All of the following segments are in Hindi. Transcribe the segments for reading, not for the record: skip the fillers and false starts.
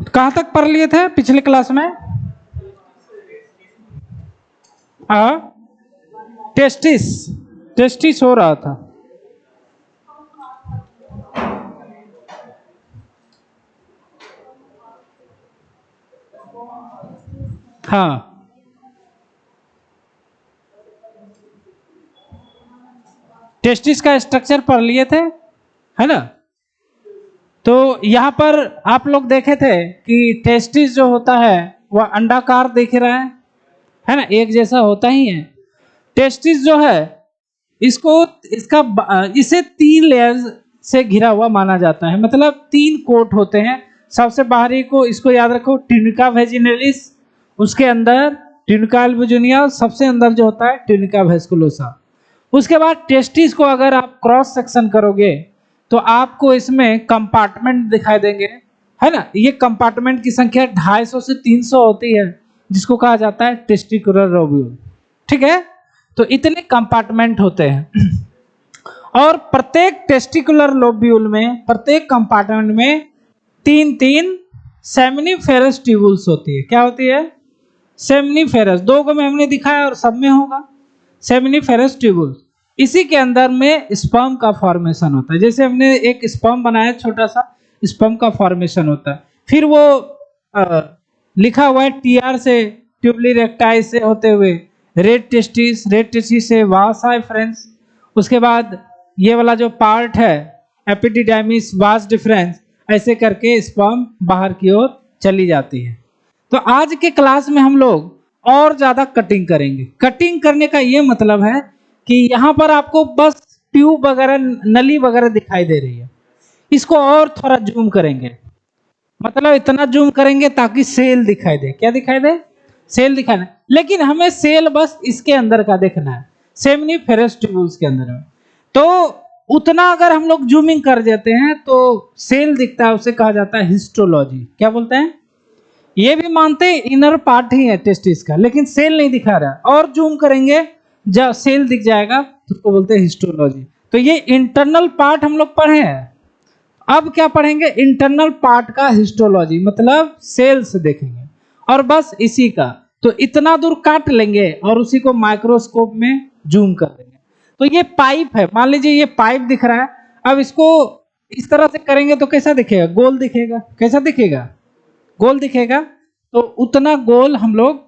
कहां तक पढ़ लिए थे पिछले क्लास में? टेस्टिस, टेस्टिस हो रहा था। हाँ, टेस्टिस का स्ट्रक्चर पढ़ लिए थे, है ना? तो यहाँ पर आप लोग देखे थे कि टेस्टिस जो होता है वह अंडाकार दिख रहा है ना, एक जैसा होता ही है। टेस्टिस जो है इसको इसे 3 लेयर्स से घिरा हुआ माना जाता है, मतलब 3 कोट होते हैं। सबसे बाहरी को इसको याद रखो, ट्यूनिका वेजिनलिस, उसके अंदर ट्यूनिका अल्बुजिनिया, सबसे अंदर जो होता है ट्यूनिका वेस्कुलोसा। उसके बाद टेस्टिस को अगर आप क्रॉस सेक्शन करोगे तो आपको इसमें कंपार्टमेंट दिखाई देंगे, है ना? ये कंपार्टमेंट की संख्या 250 से 300 होती है, जिसको कहा जाता है टेस्टिकुलर लोब्यूल। ठीक है, तो इतने कंपार्टमेंट होते हैं और प्रत्येक टेस्टिकुलर लोब्यूल में, प्रत्येक कंपार्टमेंट में 3-3 सेमिनिफेरस ट्यूबुल्स होती है। क्या होती है? सेमिनिफेरस। 2 को में हमने दिखाया और सब में होगा सेमिनिफेरस ट्यूबुल्स। इसी के अंदर में स्पर्म का फॉर्मेशन होता है। जैसे हमने एक स्पर्म बनाया, छोटा सा स्पर्म का फॉर्मेशन होता है। फिर वो लिखा हुआ है टीआर से, ट्यूबली रेक्टाइल से होते हुए रेड टेस्टिस, रेड टेस्टिस से वासा फ्रेंड्स। उसके बाद ये वाला जो पार्ट है एपिडिडाइमिस, वास डिफरेंस, ऐसे करके स्पर्म बाहर की ओर चली जाती है। तो आज के क्लास में हम लोग और ज्यादा कटिंग करेंगे। कटिंग करने का ये मतलब है कि यहाँ पर आपको बस ट्यूब वगैरह, नली वगैरह दिखाई दे रही है, इसको और थोड़ा जूम करेंगे, मतलब इतना जूम करेंगे ताकि सेल दिखाई दे। क्या दिखाई दे? सेल दिखाई दे। लेकिन हमें सेल बस इसके अंदर का देखना है, सेमिनिफेरस ट्यूबुल्स के अंदर में। तो उतना अगर हम लोग जूमिंग कर देते हैं तो सेल दिखता है, उसे कहा जाता है हिस्टोलॉजी। क्या बोलते हैं? ये भी मानते हैं इनर पार्ट ही है टेस्टिस का, लेकिन सेल नहीं दिखा रहा। और जूम करेंगे जब सेल दिख जाएगा तो उसको बोलते हैं हिस्टोलॉजी। तो ये इंटरनल पार्ट हम लोग पढ़े हैं। अब क्या पढ़ेंगे? इंटरनल पार्ट का हिस्टोलॉजी, मतलब सेल्स देखेंगे और बस इसी का। तो इतना दूर काट लेंगे और उसी को माइक्रोस्कोप में जूम कर देंगे। तो ये पाइप है, मान लीजिए ये पाइप दिख रहा है। अब इसको इस तरह से करेंगे तो कैसा दिखेगा? गोल दिखेगा। कैसा दिखेगा? गोल दिखेगा। तो उतना गोल हम लोग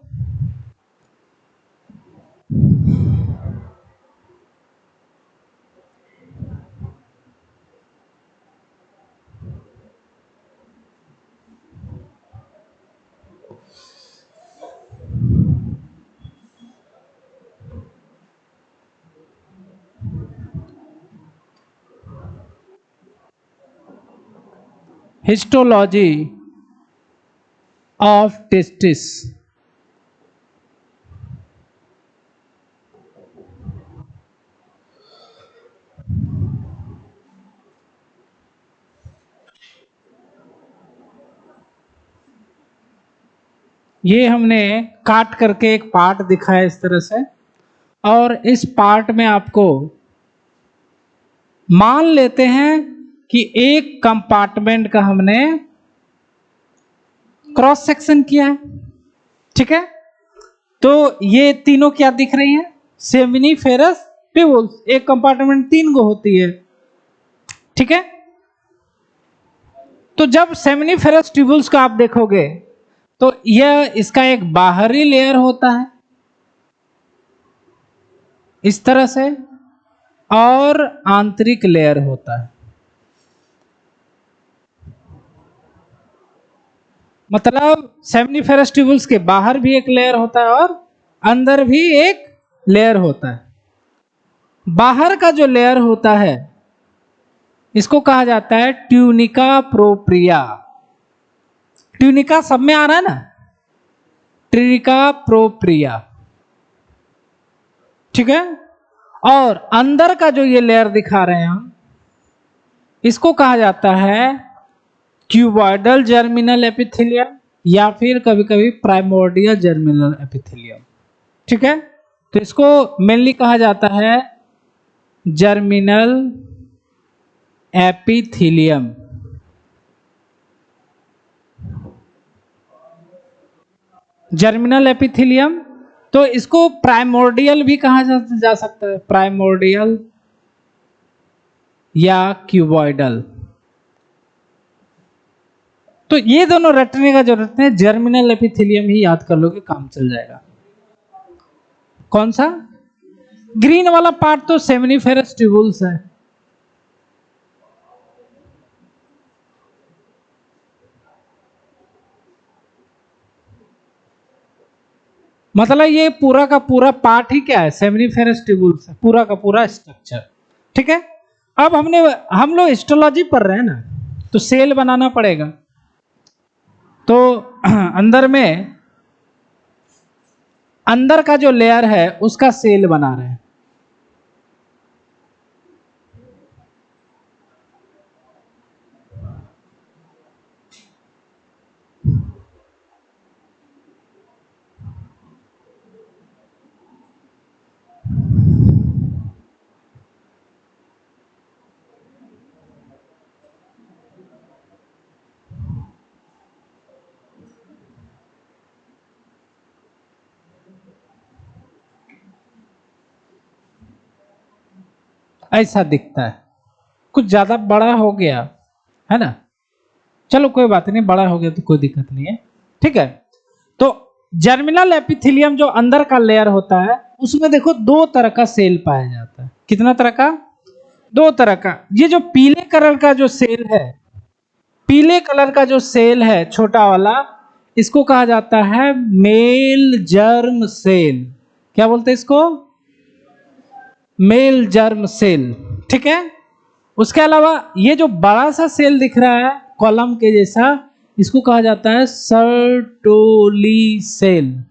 हिस्टोलॉजी ऑफ टेस्टिस। ये हमने काट करके एक पार्ट दिखाया इस तरह से, और इस पार्ट में आपको मान लेते हैं कि एक कंपार्टमेंट का हमने क्रॉस सेक्शन किया है। ठीक है, तो ये तीनों क्या दिख रही हैं? Seminiferous tubules. एक कंपार्टमेंट 3 गो होती है। ठीक है, तो जब सेमिनिफेरस ट्यूबुल्स का आप देखोगे तो यह इसका एक बाहरी लेयर होता है इस तरह से, और आंतरिक लेयर होता है। मतलब सेमिनिफेरस ट्यूबुल्स के बाहर भी एक लेयर होता है और अंदर भी एक लेयर होता है। बाहर का जो लेयर होता है इसको कहा जाता है ट्यूनिका प्रोप्रिया। ट्यूनिका सब में आ रहा है ना, ट्यूनिका प्रोप्रिया। ठीक है, और अंदर का जो ये लेयर दिखा रहे हैं हम, इसको कहा जाता है क्यूबॉइडल जर्मिनल एपिथेलियम या फिर कभी कभी प्राइमोर्डियल जर्मिनल एपिथेलियम। ठीक है, तो इसको मेनली कहा जाता है जर्मिनल एपिथीलियम। Germinal epithelium. तो इसको प्राइमोर्डियल भी कहा जा सकता है, प्राइमोर्डियल या क्यूबॉइडल। तो ये दोनों रटने का जरूरत है, जर्मिनल एपिथेलियम ही याद कर लोगे काम चल जाएगा। कौन सा? ग्रीन वाला पार्ट तो सेमिनिफेरस ट्यूबुल्स है। मतलब ये पूरा का पूरा पार्ट ही क्या है? सेमिनिफेरस ट्यूबुल्स है, पूरा का पूरा स्ट्रक्चर। ठीक है। अब हम लोग हिस्टोलॉजी पढ़ रहे हैं ना, तो सेल बनाना पड़ेगा। तो अंदर का जो लेयर है उसका सेल बना रहे हैं। ऐसा दिखता है, कुछ ज्यादा बड़ा हो गया है ना। चलो कोई बात नहीं, बड़ा हो गया तो कोई दिक्कत नहीं है। ठीक है। तो जर्मिनल एपिथेलियम जो अंदर का लेयर होता है उसमें देखो दो तरह का सेल पाया जाता है। कितना तरह का? दो तरह का। ये जो पीले कलर का जो सेल है, पीले कलर का जो सेल है छोटा वाला, इसको कहा जाता है मेल जर्म सेल। क्या बोलते हैं इसको? Male germ cell. ठीक है। उसके अलावा ये जो बड़ा सा सेल दिख रहा है कॉलम के जैसा, इसको कहा जाता है सर्टोली सेल।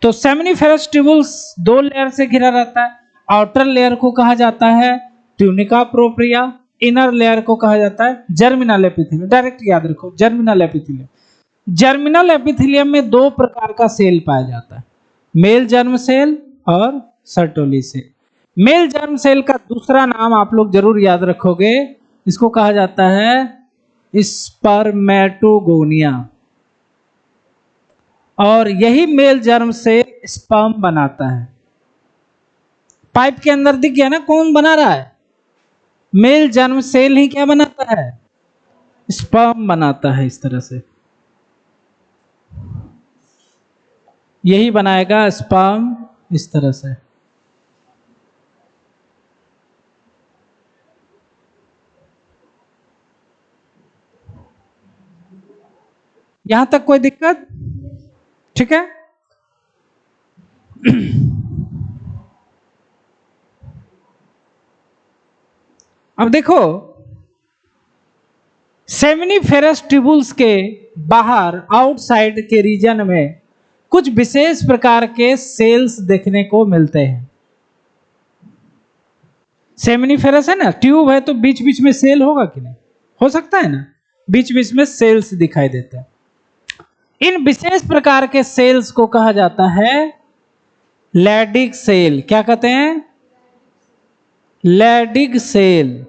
तो सेमिनिफेरस ट्यूबुल्स दो लेयर से घिरा रहता है। आउटर लेयर को कहा जाता है ट्यूनिका प्रोप्रिया, इनर लेयर को कहा जाता है जर्मिनल एपिथेलियम। डायरेक्ट याद रखो, जर्मिनल एपिथेलियम। जर्मिनल एपिथेलियम में दो प्रकार का सेल पाया जाता है, मेल जर्म सेल और Sertoli cell. Male germ cell का दूसरा नाम आप लोग जरूर याद रखोगे, इसको कहा जाता है स्पर्मेटोगोनिया। और यही मेल जर्म सेल स्पर्म बनाता है। पाइप के अंदर दिख गया ना कौन बना रहा है? मेल जर्म सेल ही क्या बनाता है? स्पर्म बनाता है। इस तरह से यही बनाएगा स्पर्म, इस तरह से। यहां तक कोई दिक्कत? ठीक है। अब देखो, सेमिनिफेरस ट्यूबुल्स के बाहर आउटसाइड के रीजन में कुछ विशेष प्रकार के सेल्स देखने को मिलते हैं। सेमिनिफेरस है ना, ट्यूब है तो बीच बीच में सेल होगा कि नहीं? हो सकता है ना, बीच बीच में सेल्स दिखाई देते हैं। इन विशेष प्रकार के सेल्स को कहा जाता है लैडिक सेल। क्या कहते हैं? लैडिक सेल।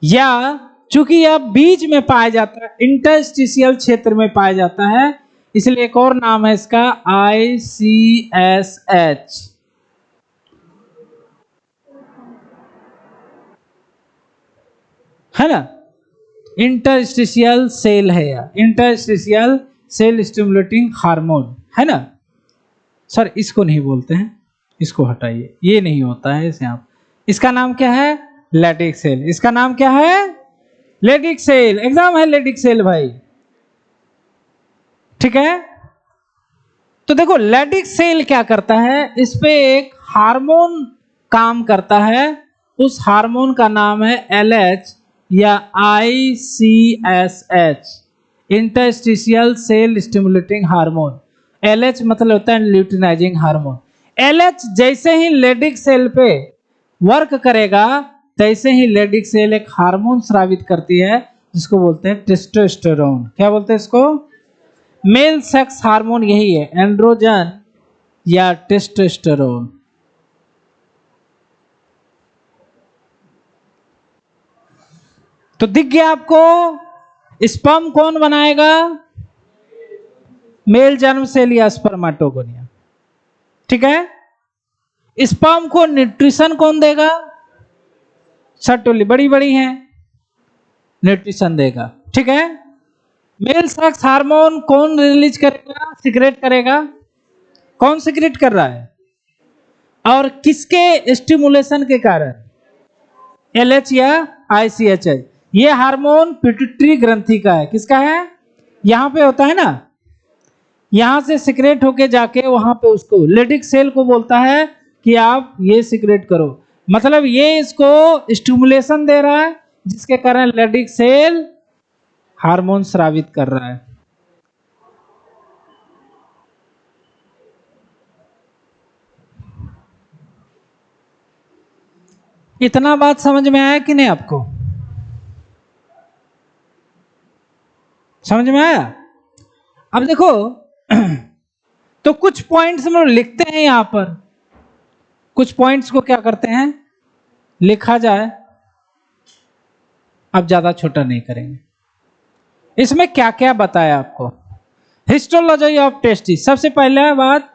या चूंकि यह बीच में पाया जाता है, इंटरस्टिशियल क्षेत्र में पाया जाता है, इसलिए एक और नाम है इसका ICSH। है ना, इंटरस्टिशियल सेल है या इंटरस्टिशियल सेल स्टिमुलेटिंग हार्मोन, है ना। सर इसको नहीं बोलते हैं, इसको हटाइए, ये नहीं होता है इसे आप। इसका नाम क्या है? लैडिक सेल। इसका नाम क्या है? लैडिक सेल। एग्जाम है लैडिक सेल भाई। ठीक है। तो देखो लैडिक सेल क्या करता है, इस पे एक हार्मोन काम करता है। उस हार्मोन का नाम है LH या ICSH, interstitial cell stimulating hormone. LH मतलब होता है ल्यूटिनाइजिंग हार्मोन। LH जैसे ही लैडिक सेल पे वर्क करेगा, तैसे ही लैडिक सेल एक हार्मोन स्रावित करती है जिसको बोलते हैं टेस्टोस्टेरोन। क्या बोलते हैं इसको? मेल सेक्स हार्मोन यही है, एंड्रोजन या टेस्टोस्टेरोन। तो दिख गया आपको, स्पर्म कौन बनाएगा? मेल जर्म सेल या स्पर्मेटोगोनिया। ठीक है। स्पर्म को न्यूट्रिशन कौन देगा? सर्टोली, बड़ी बड़ी हैं, न्यूट्रिशन देगा। ठीक है। मेल सेक्स हार्मोन कौन रिलीज करेगा, सीक्रेट करेगा? कौन सीक्रेट कर रहा है और किसके स्टिमुलेशन के कारण? एलएच या आईसीएचएच। ये हार्मोन पिट्यूटरी ग्रंथि का है। किसका है? यहां पे होता है ना, यहां से सीक्रेट होके जाके वहां पे उसको लेडिक सेल को बोलता है कि आप ये सीक्रेट करो। मतलब ये इसको स्टिमुलेशन दे रहा है जिसके कारण लेडिक सेल हार्मोन स्रावित कर रहा है। इतना बात समझ में आया कि नहीं आपको? समझ में आया? अब देखो तो कुछ पॉइंट्स हम लोग लिखते हैं यहां पर, कुछ पॉइंट्स को क्या करते हैं, लिखा जाए। अब ज्यादा छोटा नहीं करेंगे। इसमें क्या क्या बताया आपको? Histology of testis. सबसे पहले बात,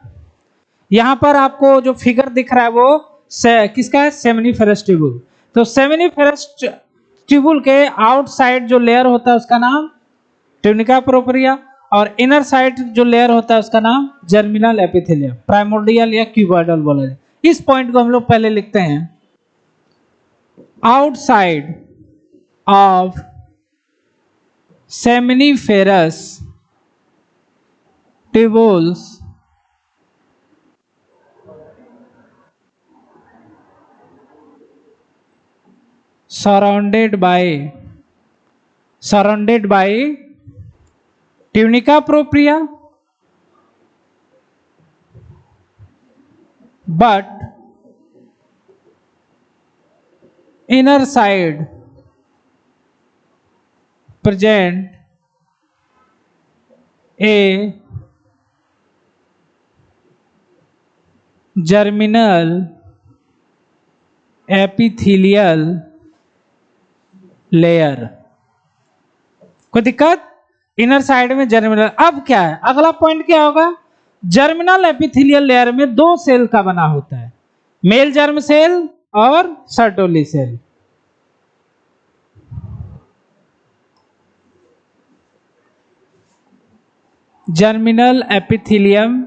यहां पर आपको जो फिगर दिख रहा है वो किसका है? Seminiferous tubule. तो सेमिनिफेरस ट्यूबुल के आउटसाइड जो लेयर होता है उसका नाम ट्यूनिका प्रोपरिया, और इनर साइड जो लेयर होता है उसका नाम जर्मिनल एपिथेलियम, प्राइमोर्डियल या क्यूबॉइडल बोला जाए। इस पॉइंट को हम लोग पहले लिखते हैं। Outside of seminiferous tubules surrounded by tunica propria, but inner side present a germinal epithelial layer. कोई दिक्कत? इनर साइड में जर्मिनल। अब क्या है अगला पॉइंट, क्या होगा? जर्मिनल एपिथेलियल लेयर में दो सेल का बना होता है, मेल जर्म सेल और Sertoli cell. Germinal epithelium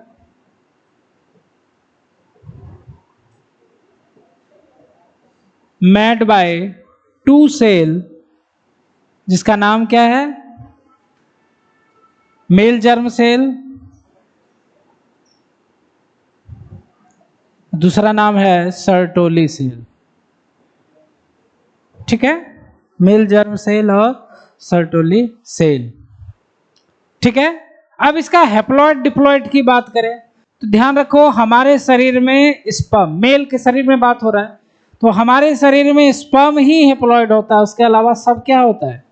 made by two cell, जिसका नाम क्या है? मेल जर्म सेल, दूसरा नाम है सर्टोली सेल। ठीक है, मेल जर्म सेल और सर्टोली सेल। ठीक है। अब इसका हैप्लॉइड डिप्लॉइड की बात करें तो ध्यान रखो, हमारे शरीर में स्पर्म, मेल के शरीर में बात हो रहा है, तो हमारे शरीर में स्पर्म ही हैप्लॉइड होता है, उसके अलावा सब क्या होता है?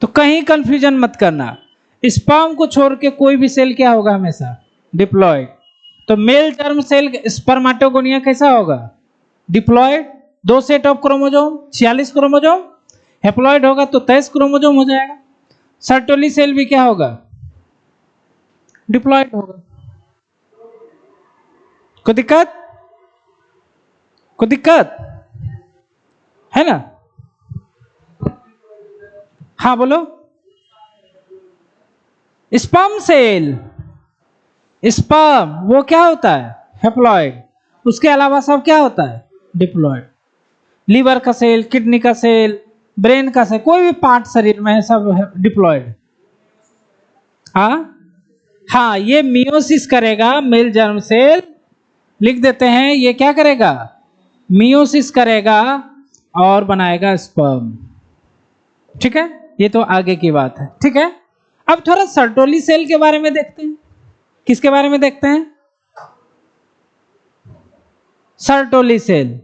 तो कहीं कंफ्यूजन मत करना, स्पर्म को छोड़ के कोई भी सेल क्या होगा? हमेशा डिप्लॉइड। तो मेल जर्म सेल स्पर्मेटोगोनिया कैसा होगा? डिप्लॉइड। दो set of chromosome, 46 chromosome. Haploid होगा तो 23 क्रोमोजोम हो जाएगा। सर्टोली सेल भी क्या होगा? डिप्लॉइड होगा। कोई दिक्कत? कोई दिक्कत है ना? हाँ बोलो। स्पर्म सेल, स्पर्म वो क्या होता है? हैप्लॉइड। उसके अलावा सब क्या होता है? डिप्लॉइड। लीवर का सेल, किडनी का सेल, ब्रेन का सेल, कोई भी पार्ट शरीर में है सब डिप्लॉइड। हाँ, ये मियोसिस करेगा मेल जर्म सेल, लिख देते हैं, ये क्या करेगा? मियोसिस करेगा और बनाएगा स्पर्म। ठीक है, ये तो आगे की बात है। ठीक है। अब थोड़ा सर्टोली सेल के बारे में देखते हैं। किसके बारे में देखते हैं? Sertoli cell.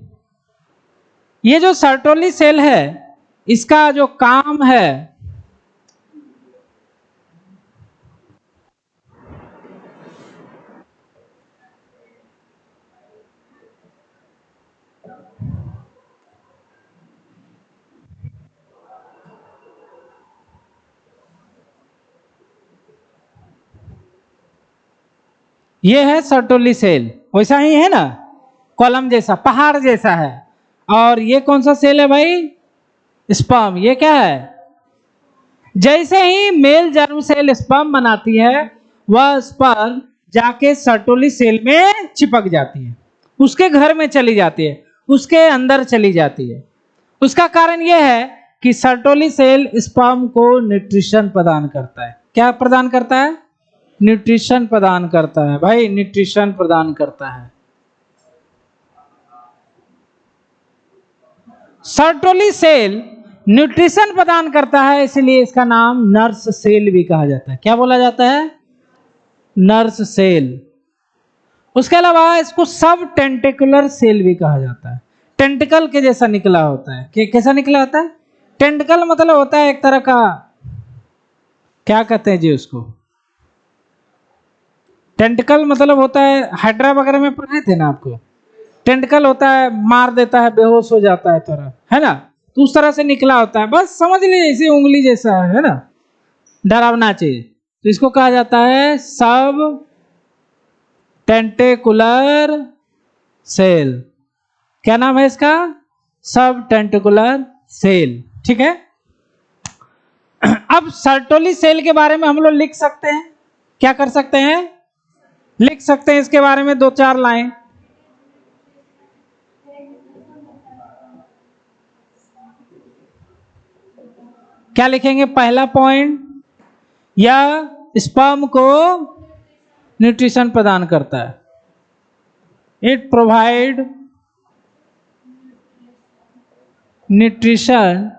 ये जो सर्टोली सेल है इसका जो काम है ये है सर्टोली सेल, वैसा ही है ना, कॉलम जैसा, पहाड़ जैसा है। और ये कौन सा सेल है भाई? स्पर्म। ये क्या है? जैसे ही मेल जर्म सेल स्पर्म बनाती है, वह स्पर्म जाके सर्टोली सेल में चिपक जाती है, उसके घर में चली जाती है, उसके अंदर चली जाती है। उसका कारण यह है कि सर्टोली सेल स्पर्म को न्यूट्रिशन प्रदान करता है। क्या प्रदान करता है? न्यूट्रिशन प्रदान करता है भाई, न्यूट्रिशन प्रदान करता है। सर्टोली सेल न्यूट्रिशन प्रदान करता है, इसलिए इसका नाम नर्स सेल भी कहा जाता है। क्या बोला जाता है? Nurse cell. उसके अलावा इसको सब टेंटिकुलर सेल भी कहा जाता है। टेंटिकल के जैसा निकला होता है। कैसा निकला होता है? टेंटिकल मतलब होता है एक तरह का, क्या कहते हैं जी उसको, टेंटिकल मतलब होता है, हाइड्रा वगैरह में पढ़े थे ना आपको, टेंटिकल होता है मार देता है, बेहोश हो जाता है तरह, है ना, तो उस तरह से निकला होता है, बस समझ लीजिए इसी उंगली जैसा है ना, डरावना चीज। तो इसको कहा जाता है सब टेंटिकुलर सेल। क्या नाम है इसका? सब टेंटिकुलर सेल। ठीक है। अब सर्टोली सेल के बारे में हम लोग लिख सकते हैं। क्या कर सकते हैं? लिख सकते हैं इसके बारे में 2-4 लाइन। क्या लिखेंगे? पहला पॉइंट, यह स्पर्म को न्यूट्रिशन प्रदान करता है। It provide nutrition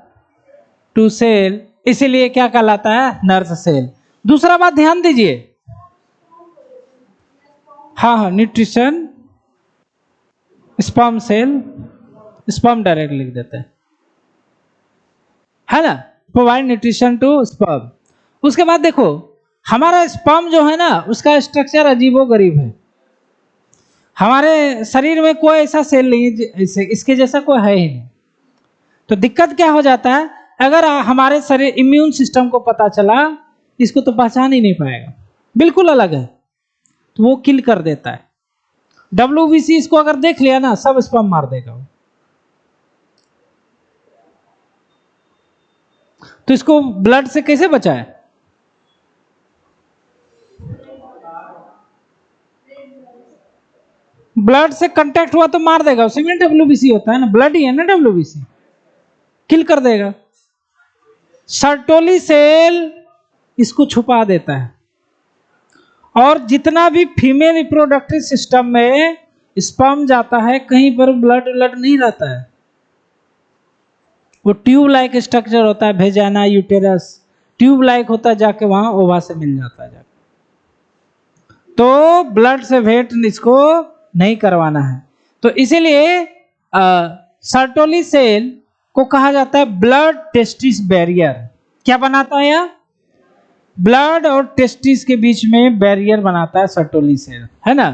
to cell, इसीलिए क्या कहलाता है? Nurse cell. दूसरा बात ध्यान दीजिए, हाँ, nutrition sperm cell, sperm direct लिख देते हैं, है ना, प्रोवाइड न्यूट्रिशन टू स्पर्म। उसके बाद देखो, हमारा स्पर्म जो है ना, उसका स्ट्रक्चर अजीबोगरीब है। हमारे शरीर में कोई ऐसा सेल नहीं, इसके जैसा कोई है ही नहीं। तो दिक्कत क्या हो जाता है, अगर हमारे शरीर इम्यून सिस्टम को पता चला, इसको तो पहचान ही नहीं पाएगा, बिल्कुल अलग है, तो वो किल कर देता है। WBC इसको अगर देख लिया ना, सब स्पर्म मार देगा वो। तो इसको ब्लड से कैसे बचाए? ब्लड से कांटेक्ट हुआ तो मार देगा, उसी में WBC होता है ना, ब्लड ही है ना WBC, किल कर देगा। सर्टोली सेल इसको छुपा देता है, और जितना भी फीमेल रिप्रोडक्टिव सिस्टम में स्पर्म जाता है, कहीं पर ब्लड नहीं रहता है, वो ट्यूब लाइक स्ट्रक्चर होता है, वेजाना यूटेरस ट्यूब लाइक होता है, जाके वहां ओवा से मिल जाता है जाके। तो ब्लड से वेट इसको नहीं करवाना है, तो इसीलिए सर्टोली सेल को कहा जाता है ब्लड टेस्टिस बैरियर। क्या बनाता है? यह ब्लड और टेस्टिस के बीच में बैरियर बनाता है सर्टोली सेल, है ना।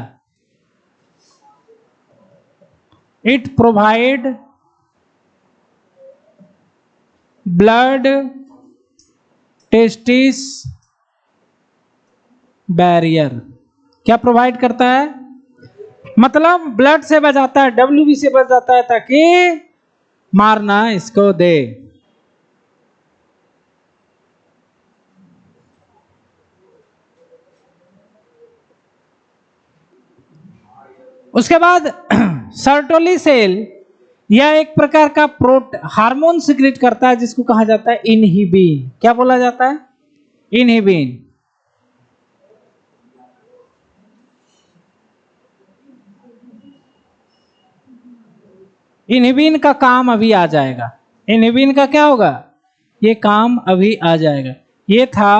It provide blood testis barrier. क्या प्रोवाइड करता है? मतलब ब्लड से बचाता है, WBC से बचाता है, ताकि मारना इसको दे। उसके बाद सर्टोली सेल यह एक प्रकार का हार्मोन सिक्रेट करता है, जिसको कहा जाता है इनहिबिन। क्या बोला जाता है? इनहिबिन। इनहिबिन का काम अभी आ जाएगा। इनहिबिन का क्या होगा? ये काम अभी आ जाएगा। ये था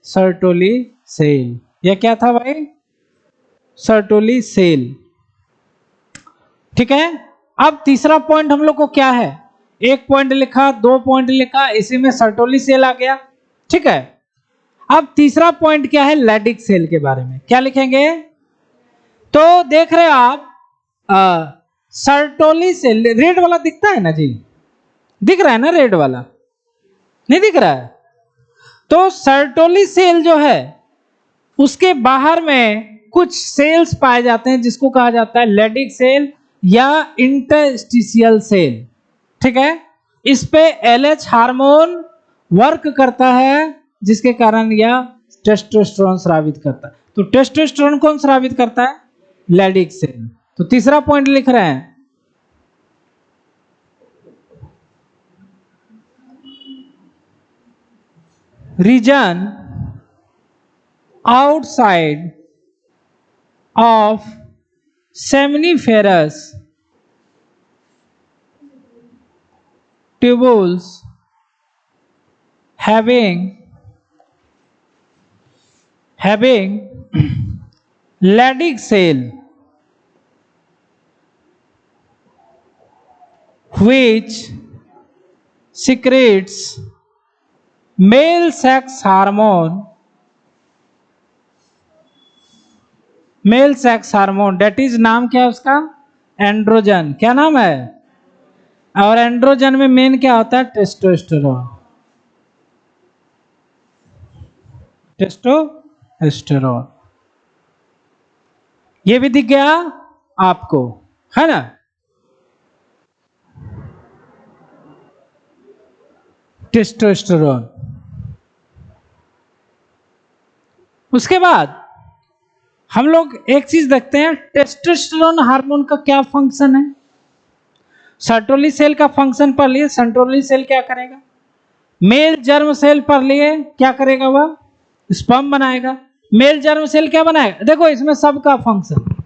सर्टोली सेल। ये क्या था भाई? Sertoli cell. ठीक है। अब तीसरा पॉइंट हम लोग को क्या है? 1 पॉइंट लिखा, 2 पॉइंट लिखा, इसी में सर्टोली सेल आ गया। ठीक है। अब तीसरा पॉइंट क्या है? लैडिक सेल के बारे में क्या लिखेंगे? तो देख रहे आप, सर्टोली सेल रेड वाला दिखता है ना जी, दिख रहा है ना रेड वाला? नहीं दिख रहा है? तो सर्टोली सेल जो है, उसके बाहर में कुछ सेल्स पाए जाते हैं जिसको कहा जाता है लेडिक सेल या इंटरस्टिशियल सेल, ठीक है। इस पे LH हार्मोन वर्क करता है जिसके कारण यह टेस्टोस्टेरोन स्रावित करता है। तो टेस्टोस्टेरोन कौन स्रावित करता है? Leydig cell. तो तीसरा पॉइंट लिख रहे हैं, region outside of seminiferous tubules having Leydig cell which secretes male sex hormone that is नाम क्या है उसका? एंड्रोजन। क्या नाम है? और एंड्रोजन में मेन क्या होता है? टेस्टोस्टेरोन। टेस्टोस्टेरोन ये भी दिख गया आपको, है ना? टेस्टोस्टेरोन। उसके बाद हम लोग एक चीज देखते हैं, टेस्टोस्टेरोन हार्मोन का क्या फंक्शन है। सर्टोली सेल का फंक्शन पढ़ लिए। सर्टोली सेल क्या करेगा? मेल जर्म सेल पढ़ लिए, क्या करेगा? वह स्पर्म बनाएगा। मेल जर्म सेल क्या बनाएगा? देखो इसमें सबका फंक्शन।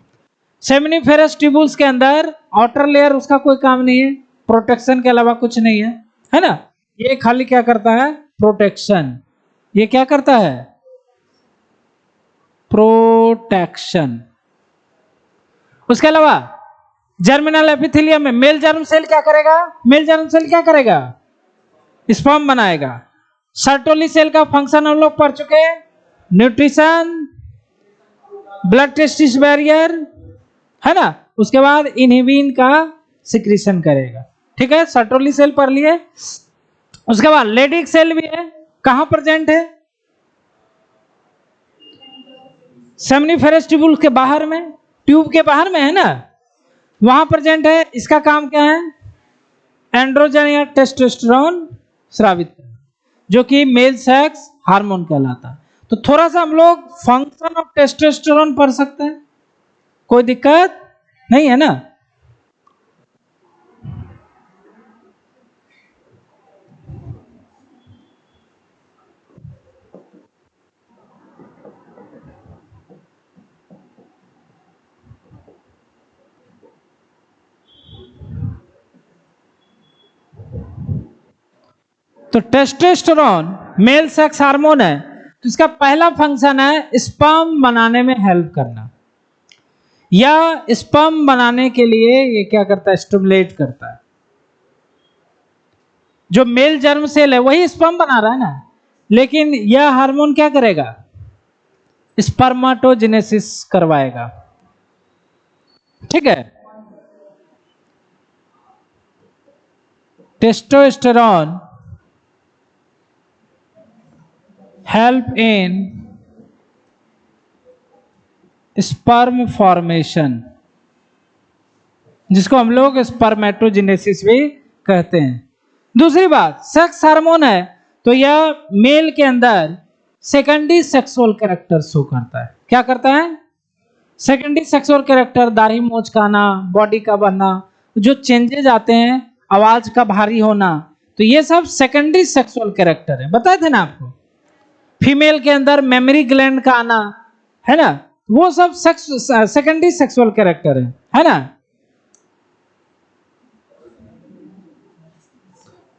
सेमिनिफेरस ट्यूबुल्स के अंदर आउटर लेयर उसका कोई काम नहीं है, प्रोटेक्शन के अलावा कुछ नहीं है, है ना? ये खाली क्या करता है? प्रोटेक्शन। ये क्या करता है? प्रोटेक्शन। उसके अलावा जर्मिनल एपिथेलियम में मेल जर्म सेल क्या करेगा? मेल जर्म सेल क्या करेगा? स्पर्म बनाएगा। सर्टोली सेल का फंक्शन हम लोग पढ़ चुके हैं, न्यूट्रिशन, ब्लड टेस्टिस बैरियर, है ना? उसके बाद इनहिबिन का सिक्रीशन करेगा, ठीक है। सर्टोली सेल पढ़ लिए। उसके बाद लेडिक सेल भी है, कहां प्रेजेंट है? सेमिनिफेरस ट्यूबुल के बाहर में, ट्यूब के बाहर में, है ना? वहां प्रेजेंट है। इसका काम क्या है? एंड्रोजन या टेस्टोस्टेरोन स्रावित करना, जो कि मेल सेक्स हार्मोन कहलाता है। तो थोड़ा सा हम लोग फंक्शन ऑफ टेस्टोस्टेरोन पढ़ सकते हैं, कोई दिक्कत नहीं है ना? तो टेस्टोस्टेरोन मेल सेक्स हार्मोन है, तो इसका पहला फंक्शन है स्पर्म बनाने में हेल्प करना, या स्पर्म बनाने के लिए ये क्या करता है? स्टिमुलेट करता है। जो मेल जर्म सेल है वही स्पर्म बना रहा है ना, लेकिन यह हार्मोन क्या करेगा? स्पर्माटोजेनेसिस करवाएगा, ठीक है। Testosterone help in sperm formation, जिसको हम लोग स्पर्मेटोजेनेसिस भी कहते हैं। दूसरी बात, सेक्स हार्मोन है तो यह मेल के अंदर सेकेंडरी सेक्सुअल कैरेक्टर शो करता है। क्या करता है? सेकेंडरी सेक्सुअल कैरेक्टर, दाढ़ी मूंछ का आना, बॉडी का बनना, जो चेंजेज आते हैं, आवाज का भारी होना, तो ये सब सेकेंडरी सेक्सुअल कैरेक्टर है। बताए थे ना आपको? फीमेल के अंदर मेमोरी ग्लैंड का आना, है ना, वो सब सेकेंडरी सेक्सुअल कैरेक्टर है ना?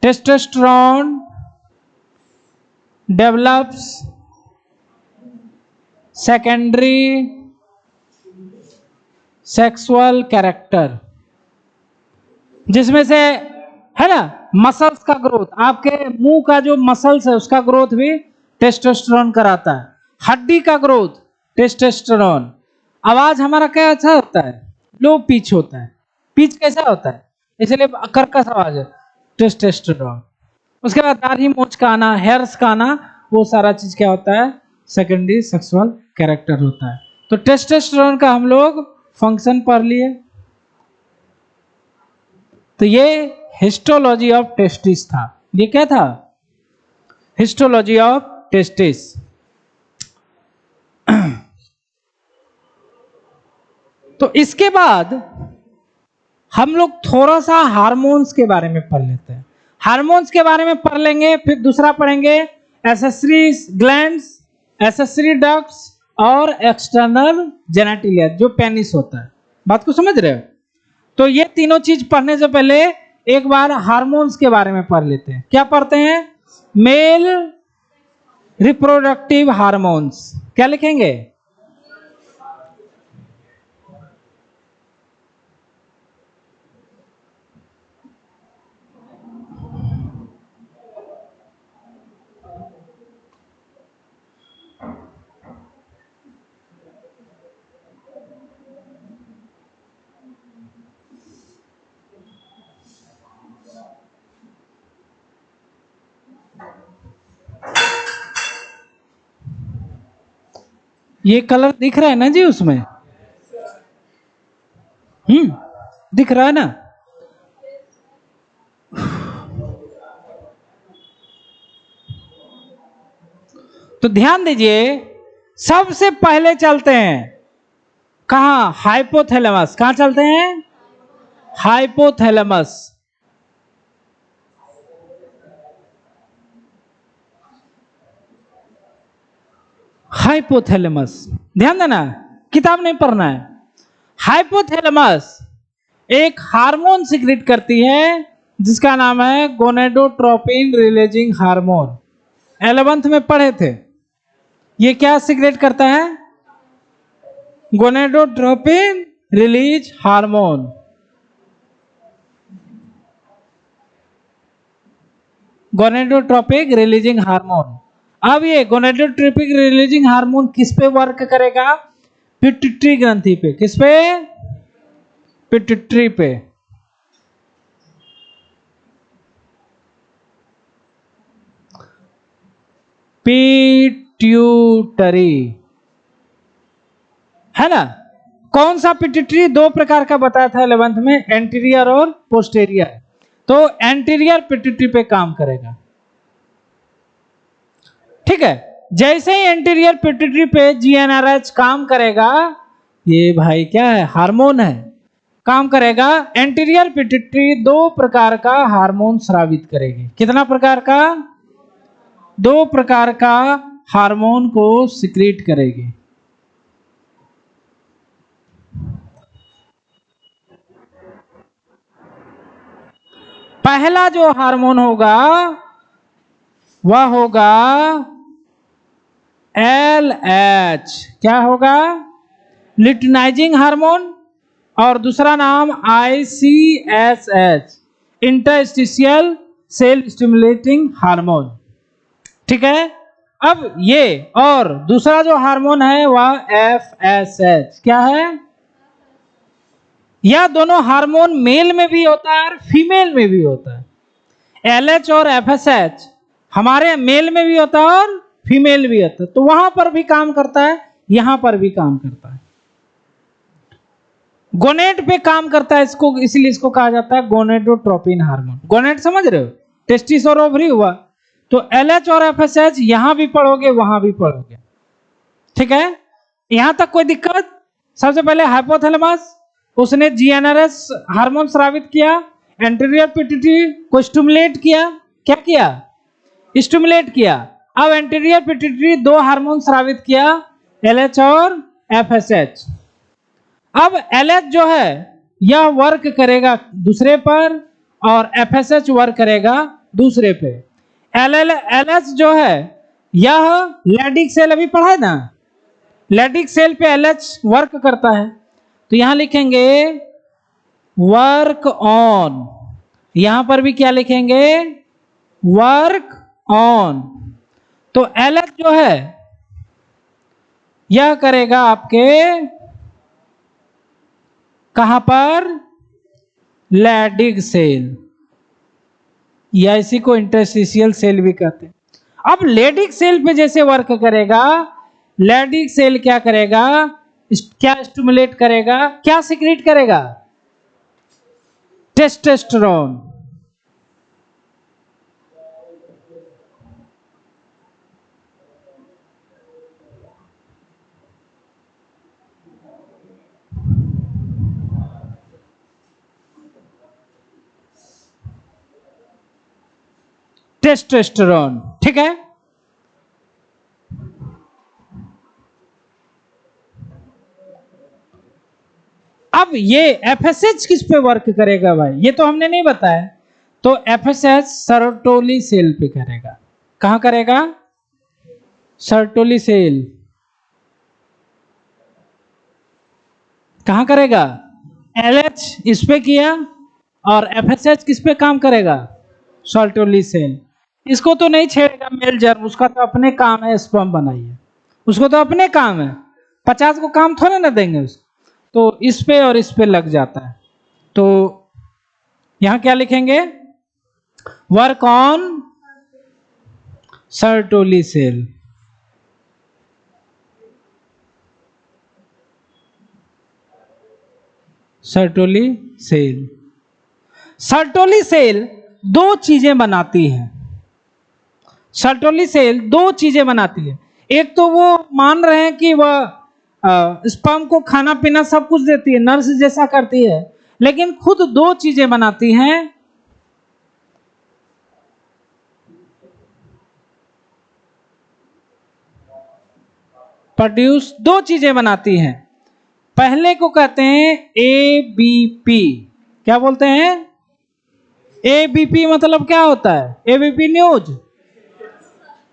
Testosterone develops secondary sexual character, जिसमें से, है ना, मसल्स का ग्रोथ, आपके मुंह का जो मसल्स है उसका ग्रोथ भी टेस्टोस्टेरोन कराता है। हड्डी का ग्रोथ टेस्टोस्टेरोन। आवाज हमारा क्या अच्छा होता है? लो पिच होता है। पिच कैसा होता है? इसलिए कर्कश आवाज है, टेस्टोस्टेरोन। उसके बाद दाढ़ी मूंछ का आना, हेयर्स का आना, वो सारा चीज क्या होता है? सेकेंडरी सेक्सुअल कैरेक्टर होता है। तो टेस्टोस्टेरोन का हम लोग फंक्शन पढ़ लिए। तो ये हिस्टोलॉजी ऑफ टेस्टिस था। ये क्या था? Histology of testis. तो इसके बाद हम लोग थोड़ा सा हार्मोन्स के बारे में पढ़ लेते हैं। हार्मोन्स के बारे में पढ़ लेंगे, फिर दूसरा पढ़ेंगे एसेसरी ग्लैंड्स, एसेसरी डक्ट्स और एक्सटर्नल जेनिटलिया जो पेनिस होता है। बात को समझ रहे हो? तो ये तीनों चीज पढ़ने से पहले एक बार हार्मोन्स के बारे में पढ़ लेते हैं। क्या पढ़ते हैं? Male reproductive hormones. क्या लिखेंगे? ये कलर दिख रहा है ना जी उसमें? दिख रहा है ना? तो ध्यान दीजिए, सबसे पहले चलते हैं कहां? हाइपोथैलेमस। कहां चलते हैं? हाइपोथैलेमस। हाइपोथैलेमस ध्यान देना, किताब नहीं पढ़ना है। हाइपोथैलेमस एक हार्मोन सिक्रेट करती है जिसका नाम है गोनेडोट्रोपिन रिलीजिंग हार्मोन। 11th में पढ़े थे। ये क्या सिक्रेट करता है? Gonadotropin release hormone. Gonadotropic releasing hormone. अब ये गोनेडोट्रोपिक रिलीजिंग हार्मोन किस पे वर्क करेगा? पिट्यूटरी ग्रंथि पे। किस पे? पिट्यूटरी पे। पिट्यूटरी है ना? कौन सा पिट्यूटरी? दो प्रकार का बताया था 11th में, एंटीरियर और पोस्टेरियर। तो एंटीरियर पिट्यूटरी पे काम करेगा। ठीक है, जैसे ही एंटीरियर पिट्यूटरी पे जीएनआरएच काम करेगा, ये भाई क्या है? हार्मोन है, काम करेगा। एंटीरियर पिट्यूटरी दो प्रकार का हार्मोन स्रावित करेगी। कितना प्रकार का? दो प्रकार का हार्मोन को सिक्रीट करेगी। पहला जो हार्मोन होगा वह होगा LH। क्या होगा? Luteinising hormone. और दूसरा नाम ICSH, interstitial cell stimulating hormone. ठीक है, अब ये और दूसरा जो हार्मोन है वह FSH। क्या है? यह दोनों हार्मोन मेल में भी होता है और फीमेल में भी होता है। LH और FSH हमारे मेल में भी होता है और फीमेल भी होता है। तो वहां पर भी काम करता है, यहां पर भी काम करता है। गोनेट पे काम करता है, इसको इसलिए इसको कहा जाता है गोनेडोट्रोपिन हार्मोन। गोनेट समझ रहे हो? टेस्टिस और ओवरी हुआ। तो LH और FSH यहां भी पढ़ोगे, वहां भी पढ़ोगे। ठीक है, यहां तक कोई दिक्कत? सबसे पहले हाइपोथैलेमस, उसने जीएनआरएच हार्मोन स्रावित किया। एंटीरियर पिट्यूटरी को स्टिमुलेट किया। क्या किया? स्टिमुलेट किया। अब एंटीरियर पिट्यूटरी दो हार्मोन स्रावित किया, LH और FSH। अब LH जो है यह वर्क करेगा दूसरे पर और FSH वर्क करेगा दूसरे पे। LH जो है यह लैडिक सेल, अभी पढ़ा है ना, लैडिक सेल पे LH वर्क करता है। तो यहां लिखेंगे वर्क ऑन। यहां पर भी क्या लिखेंगे? Work on. तो LH जो है यह करेगा आपके कहां पर? लैडिक सेल, या इसी को इंटरस्टिशियल सेल भी कहते हैं। अब लैडिक सेल पे जैसे वर्क करेगा, लैडिक सेल क्या करेगा? क्या स्टिमुलेट करेगा, क्या सिक्रीट करेगा? टेस्टोस्टेरोन। टेस्टोस्टेरोन, ठीक है। अब ये एफएसएच किस पे वर्क करेगा भाई, ये तो हमने नहीं बताया। तो एफएसएच सर्टोली सेल पे करेगा। कहां करेगा? Sertoli cell. कहां करेगा? एलएच इस पे किया और एफएसएच किस पे काम करेगा? Sertoli cell. इसको तो नहीं छेड़ेगा मेल जर्म, उसका तो अपने काम है, स्पर्म बनाइए, उसको तो अपने काम है, 50 को काम थोड़े ना देंगे उसको। तो इस पे और इस पे लग जाता है। तो यहां क्या लिखेंगे? Work on Sertoli cell. Sertoli cell. Sertoli cell दो चीजें बनाती है। सर्टोली सेल दो चीजें बनाती है। एक तो वो मान रहे हैं कि वह स्पर्म को खाना पीना सब कुछ देती है, नर्स जैसा करती है, लेकिन खुद दो चीजें बनाती हैं। प्रोड्यूस दो चीजें बनाती हैं। पहले को कहते हैं एबीपी। क्या बोलते हैं? एबीपी मतलब क्या होता है? ABP news.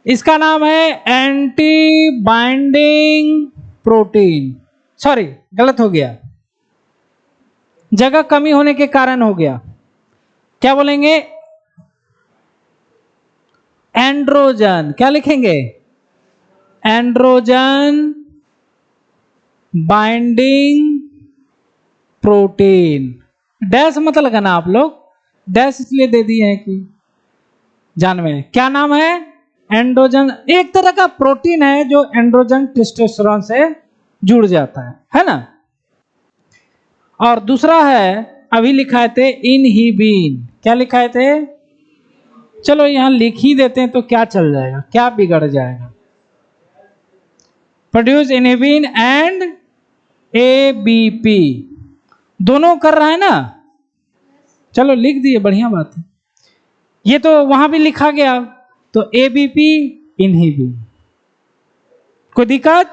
इसका नाम है एंटी बाइंडिंग प्रोटीन। सॉरी, गलत हो गया, जगह कमी होने के कारण हो गया। क्या बोलेंगे? एंड्रोजन। क्या लिखेंगे? Androgen binding protein. डैश मत लगाना आप लोग, डैश इसलिए दे दिए हैं कि जान में। क्या नाम है? एंड्रोजन। एक तरह का प्रोटीन है जो एंड्रोजन टेस्टोस्टेरोन से जुड़ जाता है ना। और दूसरा है, अभी लिखाए थे इनहिबिन। क्या लिखाए थे? चलो यहां लिख ही देते हैं तो क्या चल जाएगा, क्या बिगड़ जाएगा। प्रोड्यूस इनहिबिन एंड एबीपी, दोनों कर रहा है ना। चलो लिख दिए, बढ़िया बात है। ये तो वहां भी लिखा गया, तो एबीपी इनहिबिन, कोई दिक्कत?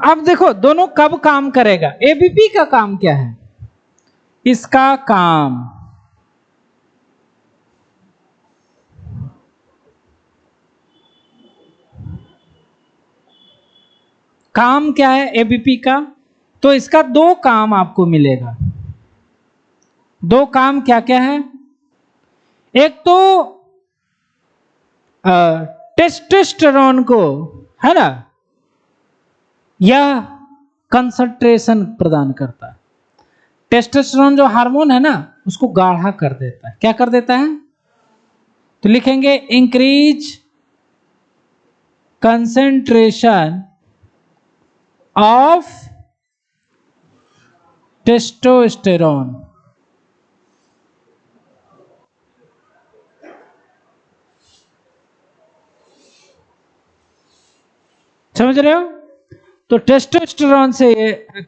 अब देखो दोनों कब काम करेगा। एबीपी का काम क्या है? इसका काम क्या है एबीपी का? तो इसका दो काम आपको मिलेगा। दो काम क्या क्या है? एक तो टेस्टोस्टेरोन को, है ना, यह कंसंट्रेशन प्रदान करता है। टेस्टोस्टेरोन जो हार्मोन है ना, उसको गाढ़ा कर देता है। क्या कर देता है? तो लिखेंगे इंक्रीज कंसंट्रेशन ऑफ टेस्टोस्टेरोन। समझ रहे हो? तो टेस्टोस्टेरोन से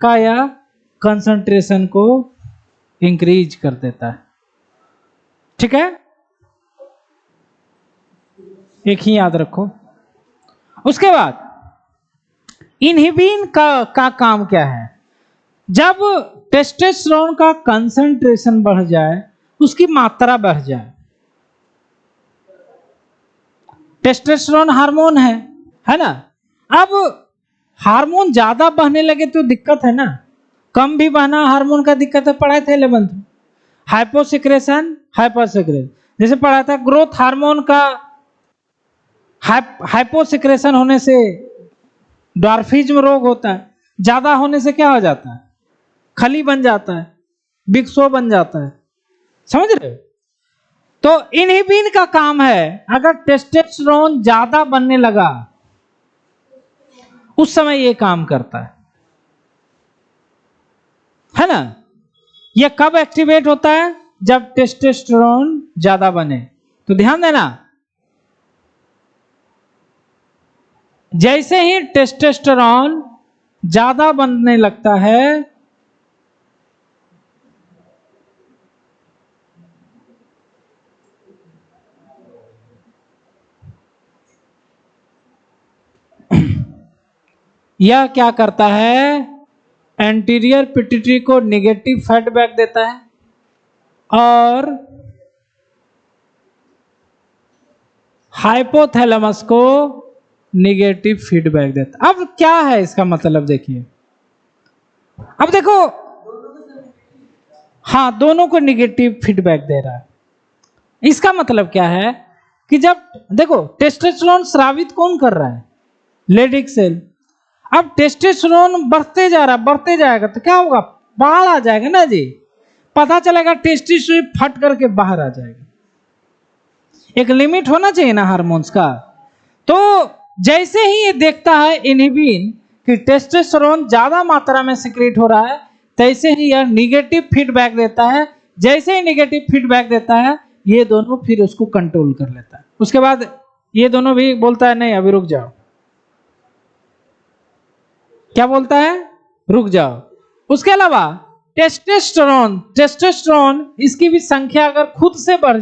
का या कंसंट्रेशन को इंक्रीज कर देता है। ठीक है, एक ही याद रखो। उसके बाद इनहिबिन का काम क्या है? जब टेस्टोस्टेरोन का कंसंट्रेशन बढ़ जाए, उसकी मात्रा बढ़ जाए, टेस्टोस्टेरोन हार्मोन है ना। अब हार्मोन ज्यादा बहने लगे तो दिक्कत है ना, कम भी बहना हार्मोन का दिक्कत है। पढ़ाए थे 11th में, हाइपोसिक्रेशन हाइपरसिक्रेशन। जैसे पढ़ा था ग्रोथ हार्मोन का हाइपोसिक्रेशन होने से डॉर्फिज्म रोग होता है, ज्यादा होने से क्या हो जाता है? खली बन जाता है, बिग शो बन जाता है। समझ रहे हो? तो इनहिबिन का काम है, अगर टेस्टोस्टेरोन ज्यादा बनने लगा उस समय ये काम करता है ना। ये कब एक्टिवेट होता है? जब टेस्टोस्टेरोन ज्यादा बने। तो ध्यान देना, जैसे ही टेस्टोस्टेरोन ज्यादा बनने लगता है, यह क्या करता है? एंटीरियर पिट्यूटरी को नेगेटिव फीडबैक देता है और हाइपोथैलेमस को नेगेटिव फीडबैक देता है। अब क्या है इसका मतलब देखिए, अब देखो, हाँ दोनों को नेगेटिव फीडबैक दे रहा है। इसका मतलब क्या है कि जब देखो टेस्टोस्टेरोन स्रावित कौन कर रहा है? Leydig cell. अब टेस्टोस्टेरोन बढ़ते जा रहा, बढ़ते जाएगा तो क्या होगा? बाहर आ जाएगा ना जी, पता चलेगा टेस्टिस फट करके बाहर आ जाएगा। एक लिमिट होना चाहिए ना हार्मोन्स का। तो जैसे ही ये देखता है इनहिबिन कि टेस्टोस्टेरोन ज्यादा मात्रा में सिक्रेट हो रहा है, तैसे ही यह निगेटिव फीडबैक देता है। जैसे ही निगेटिव फीडबैक देता है, ये दोनों फिर उसको कंट्रोल कर लेता है। उसके बाद ये दोनों भी बोलता है नहीं अभी रुक जाओ। क्या बोलता है? रुक जाओ। उसके अलावा टेस्टोस्टेरोन इसकी भी संख्या अगर खुद से बढ़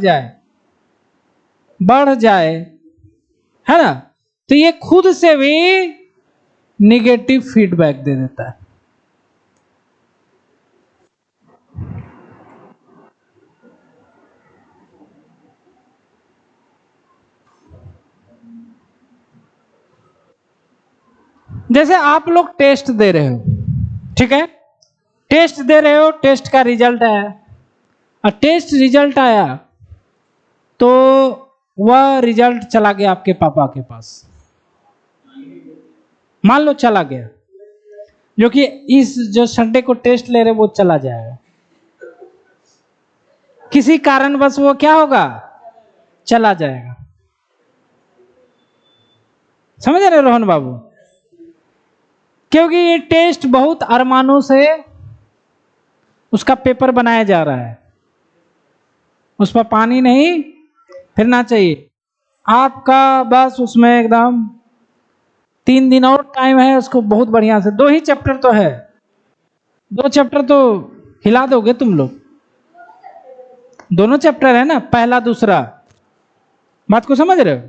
जाए है ना, तो ये खुद से भी निगेटिव फीडबैक दे देता है। जैसे आप लोग टेस्ट दे रहे हो, ठीक है, टेस्ट दे रहे हो, टेस्ट का रिजल्ट आया और टेस्ट रिजल्ट आया तो वह रिजल्ट चला गया आपके पापा के पास, मान लो चला गया, जो कि इस जो संडे को टेस्ट ले रहे वो चला जाएगा। किसी कारणवश वो क्या होगा? चला जाएगा। समझ रहे रोहन बाबू? क्योंकि ये टेस्ट बहुत अरमानों से उसका पेपर बनाया जा रहा है, उस पर पानी नहीं फिरना चाहिए आपका, बस उसमें एकदम 3 दिन और टाइम है उसको बहुत बढ़िया से। 2 ही चैप्टर तो है, 2 चैप्टर तो हिला दोगे तुम लोग। दोनों चैप्टर है ना, पहला दूसरा। बात को समझ रहे हो?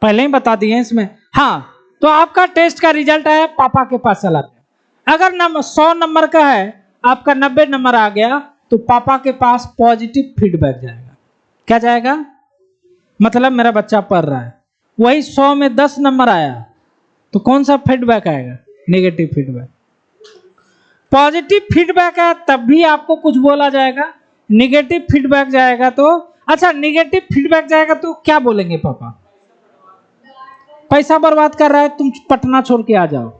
पहले ही बता दिए इसमें। हाँ, तो आपका टेस्ट का रिजल्ट आया, पापा के पास चला गया। अगर 100 नंबर का है, आपका 90 नंबर आ गया, तो पापा के पास पॉजिटिव फीडबैक जाएगा। क्या जाएगा? मतलब मेरा बच्चा पढ़ रहा है। वही 100 में 10 नंबर आया तो कौन सा फीडबैक आएगा? Negative feedback. पॉजिटिव फीडबैक है तब भी आपको कुछ बोला जाएगा, नेगेटिव फीडबैक जाएगा तो, अच्छा नेगेटिव फीडबैक जाएगा तो क्या बोलेंगे पापा? पैसा बर्बाद कर रहा है, तुम पटना छोड़ के आ जाओ।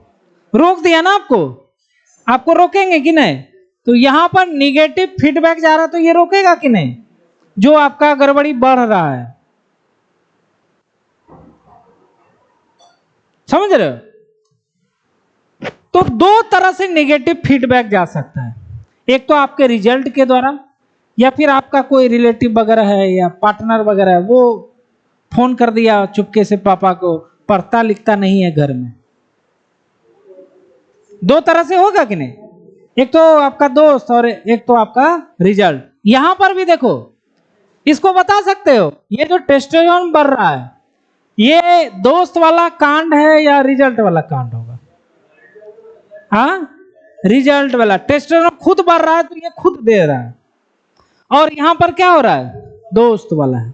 रोक दिया ना आपको, आपको रोकेंगे कि नहीं? तो यहां पर निगेटिव फीडबैक जा रहा है तो ये रोकेगा कि नहीं, जो आपका गड़बड़ी बढ़ रहा है। समझ रहे हो? तो 2 तरह से नेगेटिव फीडबैक जा सकता है। एक तो आपके रिजल्ट के द्वारा, या फिर आपका कोई रिलेटिव वगैरह है या पार्टनर वगैरह है, वो फोन कर दिया चुपके से पापा को, पढ़ता लिखता नहीं है घर में। 2 तरह से होगा कि नहीं? एक तो आपका दोस्त और एक तो आपका रिजल्ट। यहां पर भी देखो, इसको बता सकते हो ये जो टेस्टोस्टेरोन बढ़ रहा है, ये दोस्त वाला कांड है या रिजल्ट वाला कांड होगा? हाँ, रिजल्ट वाला। टेस्टोस्टेरोन खुद बढ़ रहा है तो ये खुद दे रहा है, और यहां पर क्या हो रहा है? दोस्त वाला है,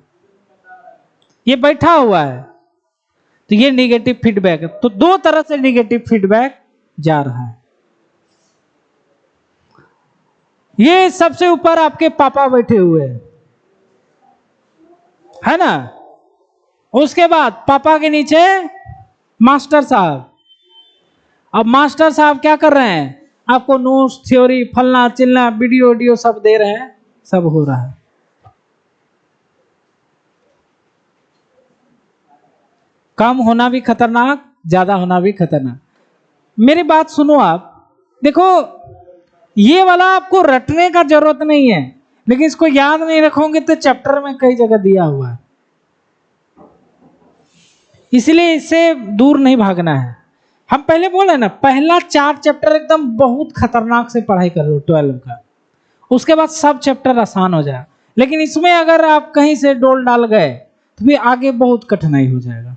ये बैठा हुआ है, तो ये नेगेटिव फीडबैक है। तो 2 तरह से नेगेटिव फीडबैक जा रहा है। ये सबसे ऊपर आपके पापा बैठे हुए हैं, है ना, उसके बाद पापा के नीचे मास्टर साहब। अब मास्टर साहब क्या कर रहे हैं? आपको नोट्स, थ्योरी, फलना चिलना, वीडियो सब दे रहे हैं, सब हो रहा है। कम होना भी खतरनाक, ज्यादा होना भी खतरनाक। मेरी बात सुनो आप, देखो ये वाला आपको रटने का जरूरत नहीं है, लेकिन इसको याद नहीं रखोगे तो चैप्टर में कई जगह दिया हुआ है, इसलिए इससे दूर नहीं भागना है। हम पहले बोले ना, पहला 4 चैप्टर एकदम बहुत खतरनाक से पढ़ाई कर लो 12 का, उसके बाद सब चैप्टर आसान हो जाए। लेकिन इसमें अगर आप कहीं से डोल डाल गए तो फिर आगे बहुत कठिनाई हो जाएगा,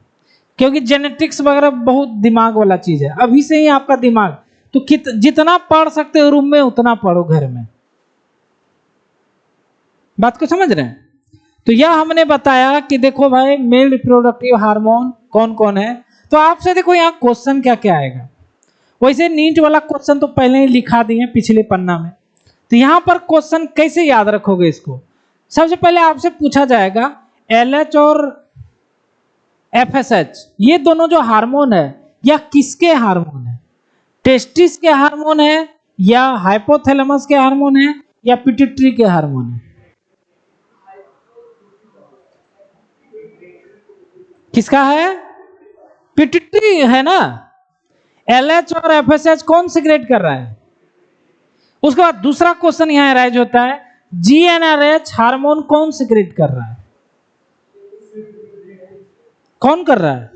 क्योंकि जेनेटिक्स वगैरह बहुत दिमाग वाला चीज है। अभी से ही आपका दिमाग तो जितना पढ़ सकते हो रूम में उतना पढ़ो घर में। बात को समझ रहे हैं? तो यह हमने बताया कि देखो भाई मेल रिप्रोडक्टिव हार्मोन कौन कौन है। तो आपसे देखो यहाँ क्वेश्चन क्या क्या आएगा। वैसे नीट वाला क्वेश्चन तो पहले ही लिखा दिए पिछले पन्ना में, तो यहाँ पर क्वेश्चन कैसे याद रखोगे इसको। सबसे पहले आपसे पूछा जाएगा LH और FSH ये दोनों जो हार्मोन है यह किसके हार्मोन है? टेस्टिस के हार्मोन है, या हाइपोथैलेमस के हार्मोन है, या पिट्यूटरी के हार्मोन है? किसका है? पिट्यूटरी है ना। LH और FSH कौन सिक्रेट कर रहा है? उसके बाद दूसरा क्वेश्चन यहाँ अराइज होता है, GnRH हार्मोन कौन सिक्रेट कर रहा है? कौन कर रहा है?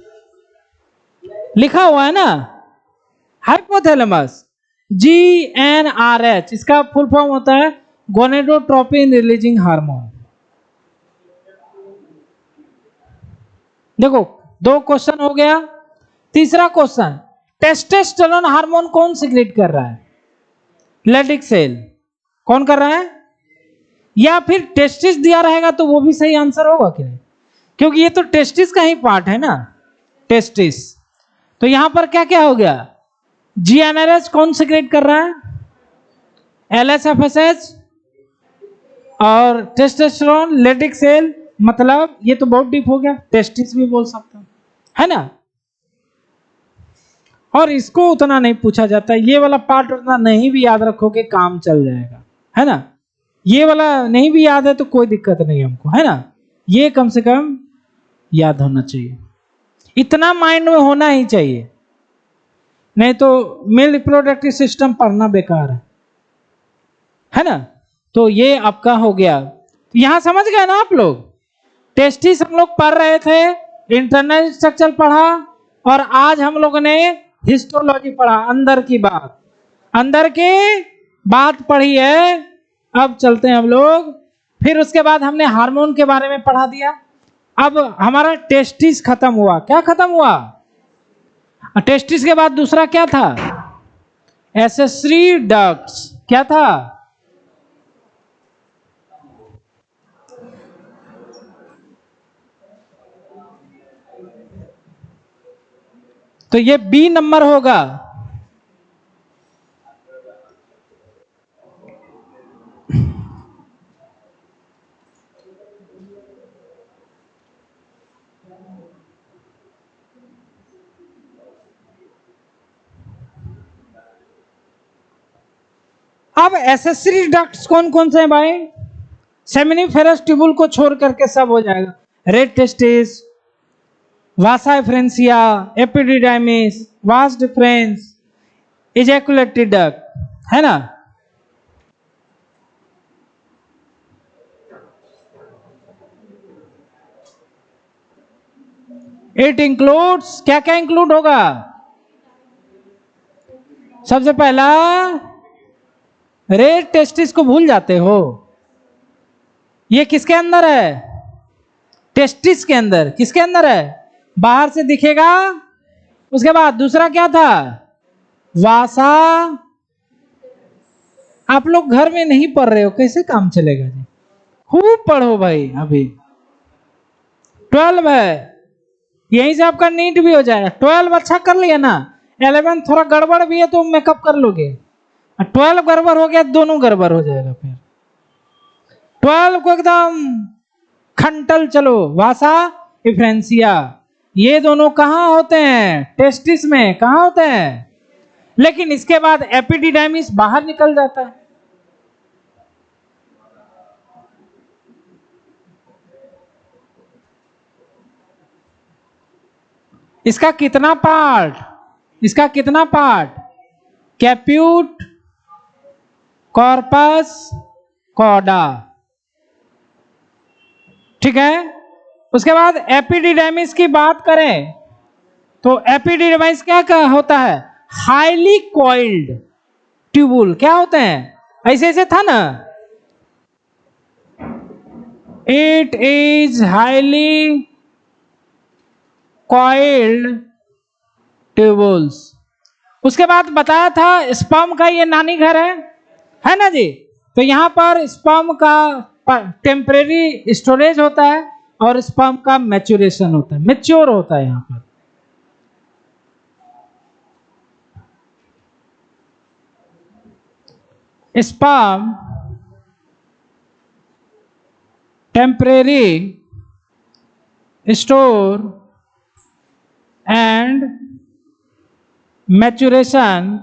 लिखा हुआ है ना, हाइपोथैलेमस। GnRH इसका फुल फॉर्म होता है गोनेडोट्रोपिन रिलीजिंग हार्मोन। देखो 2 क्वेश्चन हो गया। तीसरा क्वेश्चन, टेस्टोस्टेरोन हार्मोन कौन सिक्रेट कर रहा है? Leydig cell. कौन कर रहा है? या फिर टेस्टिस दिया रहेगा तो वो भी सही आंसर होगा कि नहीं, क्योंकि ये तो टेस्टिस का ही पार्ट है ना, टेस्टिस। तो यहां पर क्या क्या हो गया? GnRH कौन सिक्रेट कर रहा है? LH-FSH और टेस्टोस्टेरोन लेडिक सेल। मतलब ये तो बहुत डीप हो गया, टेस्टिस भी बोल सकते है ना। और इसको उतना नहीं पूछा जाता, ये वाला पार्ट उतना नहीं भी याद रखोगे काम चल जाएगा, है ना। ये वाला नहीं भी याद है तो कोई दिक्कत नहीं हमको, है ना। ये कम से कम याद होना चाहिए, इतना माइंड में होना ही चाहिए, नहीं तो मेल रिप्रोडक्टिव सिस्टम पढ़ना बेकार है ना। तो ये आपका हो गया, यहां समझ गए ना आप लोग। टेस्टिस हम लोग पढ़ रहे थे, इंटरनल स्ट्रक्चर पढ़ा, और आज हम लोगों ने हिस्टोलॉजी पढ़ा, अंदर की बात, अंदर की बात पढ़ी है। अब चलते हैं हम लोग, फिर उसके बाद हमने हार्मोन के बारे में पढ़ा दिया। अब हमारा टेस्टिस खत्म हुआ। क्या खत्म हुआ? टेस्टिस के बाद दूसरा क्या था? Accessory ducts. क्या था? तो ये B नंबर होगा। अब एसेसरी डक्ट्स कौन कौन से हैं भाई? सेमिनिफेरस ट्यूबुल को छोड़ करके सब हो जाएगा। Rete testis, vasa efferentia, epididymis, vas deferens, ejaculatory duct, है ना। इट इंक्लूड्स, क्या क्या इंक्लूड होगा? सबसे पहला रेड टेस्टिस को भूल जाते हो, ये किसके अंदर है? टेस्टिस के अंदर। किसके अंदर है? बाहर से दिखेगा। उसके बाद दूसरा क्या था? वासा। आप लोग घर में नहीं पढ़ रहे हो, कैसे काम चलेगा जी? खूब पढ़ो भाई, अभी 12 है, यहीं से आपका नीट भी हो जाएगा। 12 अच्छा कर लिया ना, 11 थोड़ा गड़बड़ भी है तो मेकअप कर लोगे, 12 गड़बड़ हो गया दोनों गड़बड़ हो जाएगा। फिर 12 को एकदम खंटल चलो। वासा इफ्रेंसिया, ये दोनों कहाँ होते हैं? टेस्टिस में। कहाँ होते हैं? लेकिन इसके बाद एपिडिडाइमिस बाहर निकल जाता है। इसका कितना पार्ट, इसका कितना पार्ट, कैप्यूट, कॉर्पस, कॉडा, ठीक है। उसके बाद एपिडिडर्मिस की बात करें तो एपिडिडर्मिस क्या होता है, हाईली कॉइल्ड ट्यूबुल, क्या होते हैं, ऐसे ऐसे था ना, it is highly coiled tubules. उसके बाद बताया था स्पर्म का ये नानी घर है ना जी। तो यहां पर स्पर्म का टेम्परेरी स्टोरेज होता है और स्पर्म का मैच्योरेशन होता है, मैच्योर होता है यहां पर। Sperm temporary store and maturation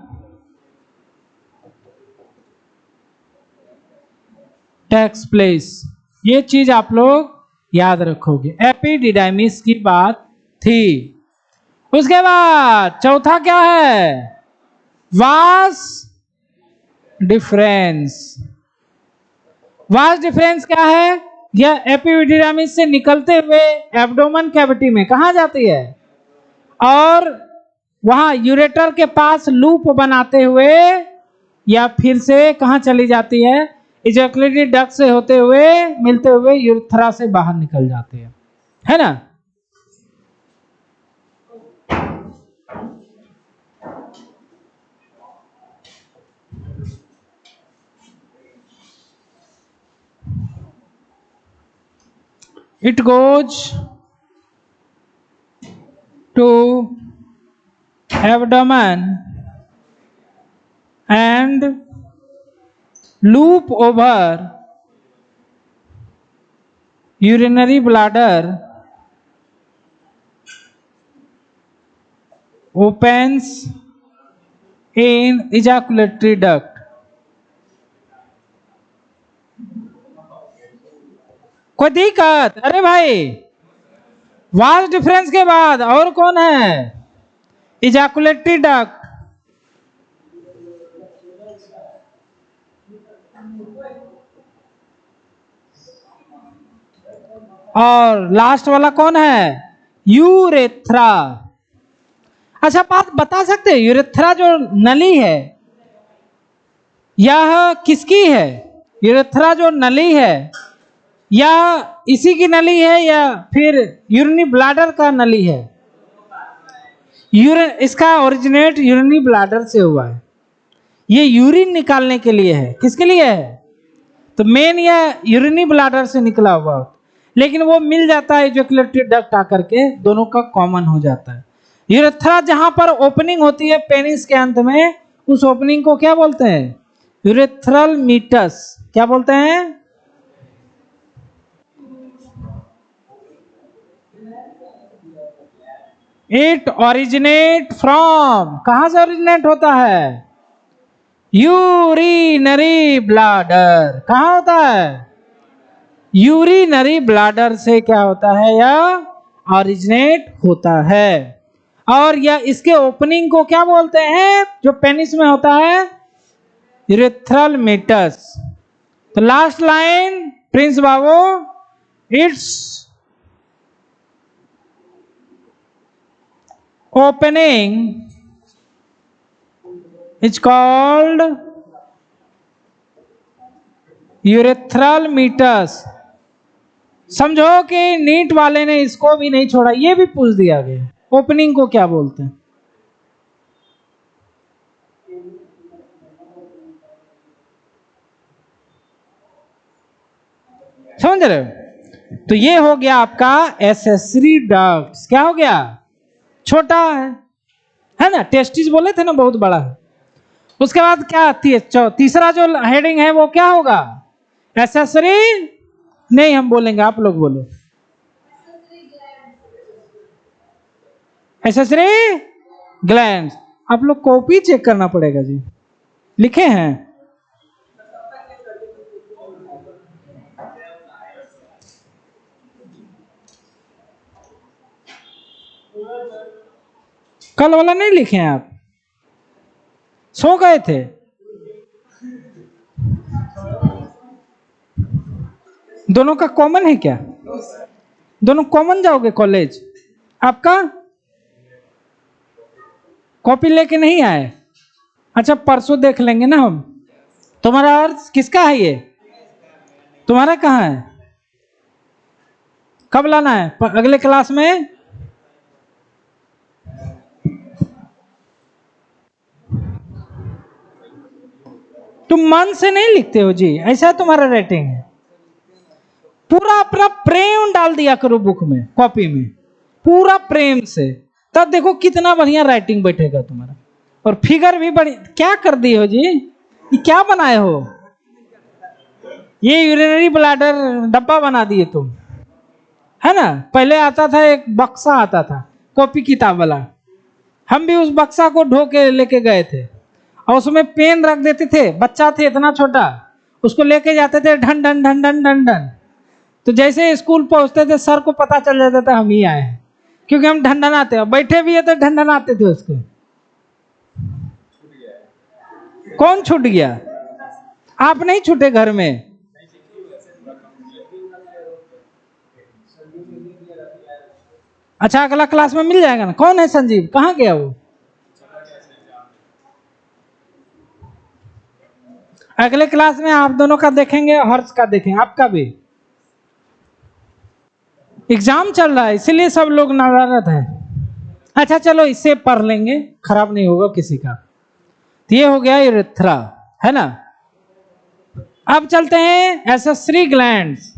takes place, ये चीज आप लोग याद रखोगे। एपिडिडाइमिस की बात थी। उसके बाद चौथा क्या है, वास डिफरेंस। वास डिफरेंस क्या है, यह एपिडिडाइमिस से निकलते हुए एब्डोमेन कैविटी में कहा जाती है और वहां यूरेटर के पास लूप बनाते हुए या फिर से कहां चली जाती है, इजैकुलेटरी डक्ट से होते हुए मिलते हुए यूरेथ्रा से बाहर निकल जाती है ना। It goes to abdomen and loop over urinary bladder, opens in ejaculatory duct. कोई दिक्कत, अरे भाई वास डिफरेंस के बाद और कौन है, इजैकुलेटरी डक्ट, और लास्ट वाला कौन है, यूरेथ्रा। अच्छा बात बता सकते हैं, यूरेथ्रा जो नली है यह किसकी है, यूरेथ्रा जो नली है या इसी की नली है या फिर यूरिनी ब्लैडर का नली है, यूरिन इसका ओरिजिनेट यूरिनी ब्लैडर से हुआ है, ये यूरिन निकालने के लिए है, किसके लिए है, तो मेन यह यूरिनी ब्लैडर से निकला हुआ, लेकिन वो मिल जाता है इजैकुलेटरी डक्ट आकर के, दोनों का कॉमन हो जाता है। यूरेथ्रा जहां पर ओपनिंग होती है पेनिस के अंत में, उस ओपनिंग को क्या बोलते हैं, यूरेथ्रल मीटस, क्या बोलते हैं, इट ओरिजिनेट फ्रॉम, कहां से ओरिजिनेट होता है, यूरिनरी ब्लैडर, कहां होता है, यूरिनरी ब्लैडर से क्या होता है, यह ओरिजिनेट होता है। और यह इसके ओपनिंग को क्या बोलते हैं, जो पेनिस में होता है, यूरेथ्रल मीटस। तो last line Prince Babu, it's opening is called urethral meatus। समझो कि नीट वाले ने इसको भी नहीं छोड़ा, ये भी पूछ दिया गया, ओपनिंग को क्या बोलते हैं, समझ रहे हो। तो ये हो गया आपका एसेसरी डक्ट्स, क्या हो गया, छोटा है ना, टेस्टिस बोले थे ना बहुत बड़ा है। उसके बाद क्या आती है, तीसरा जो हेडिंग है वो क्या होगा, एसेसरी, नहीं हम बोलेंगे, आप लोग बोलो, एसेसरी ग्लैंड। आप लोग कॉपी चेक करना पड़ेगा जी, लिखे हैं, कल वाला नहीं लिखे हैं आप? सो गए थे? दोनों का कॉमन है क्या? दोनों कॉमन जाओगे कॉलेज? आपका कॉपी लेके नहीं आए? अच्छा, परसों देख लेंगे ना हम। तुम्हारा अर्थ किसका है ये? तुम्हारा कहाँ है? कब लाना है? अगले क्लास में? तुम मन से नहीं लिखते हो जी, ऐसा तुम्हारा रेटिंग है। पूरा अपना प्रेम डाल दिया करो बुक में, कॉपी में, पूरा प्रेम से, तब देखो कितना बढ़िया राइटिंग बैठेगा तुम्हारा। और फिगर भी बड़ी। क्या कर दी हो जी? ये क्या बनाए हो? ये यूरिनरी ब्लैडर डब्बा बना दिए तुम, है ना? पहले आता था एक बक्सा आता था कॉपी किताब वाला, हम भी उस बक्सा को ढो के लेके गए थे और उसमें पेन रख देते थे। बच्चा थे इतना छोटा, उसको लेके जाते थे ढन ढन ढन ढन ढन ढन। तो जैसे स्कूल पहुंचते थे सर को पता चल जाता था हम ही आए हैं, क्योंकि हम ढन ढन आते हैं, बैठे भी है तो ढन ढन आते थे उसको। कौन छूट गया? आप नहीं छूटे घर में? अच्छा, अगला क्लास में मिल जाएगा ना। कौन है संजीव? कहाँ गया वो? अगले क्लास में आप दोनों का देखेंगे, हर्ष का देखेंगे, आपका भी। एग्जाम चल रहा है इसलिए सब लोग नाराज है। अच्छा चलो, इससे पढ़ लेंगे, खराब नहीं होगा किसी का। तो ये हो गया यूरेथ्रा, है ना? अब चलते हैं एसेसरी ग्लैंड्स।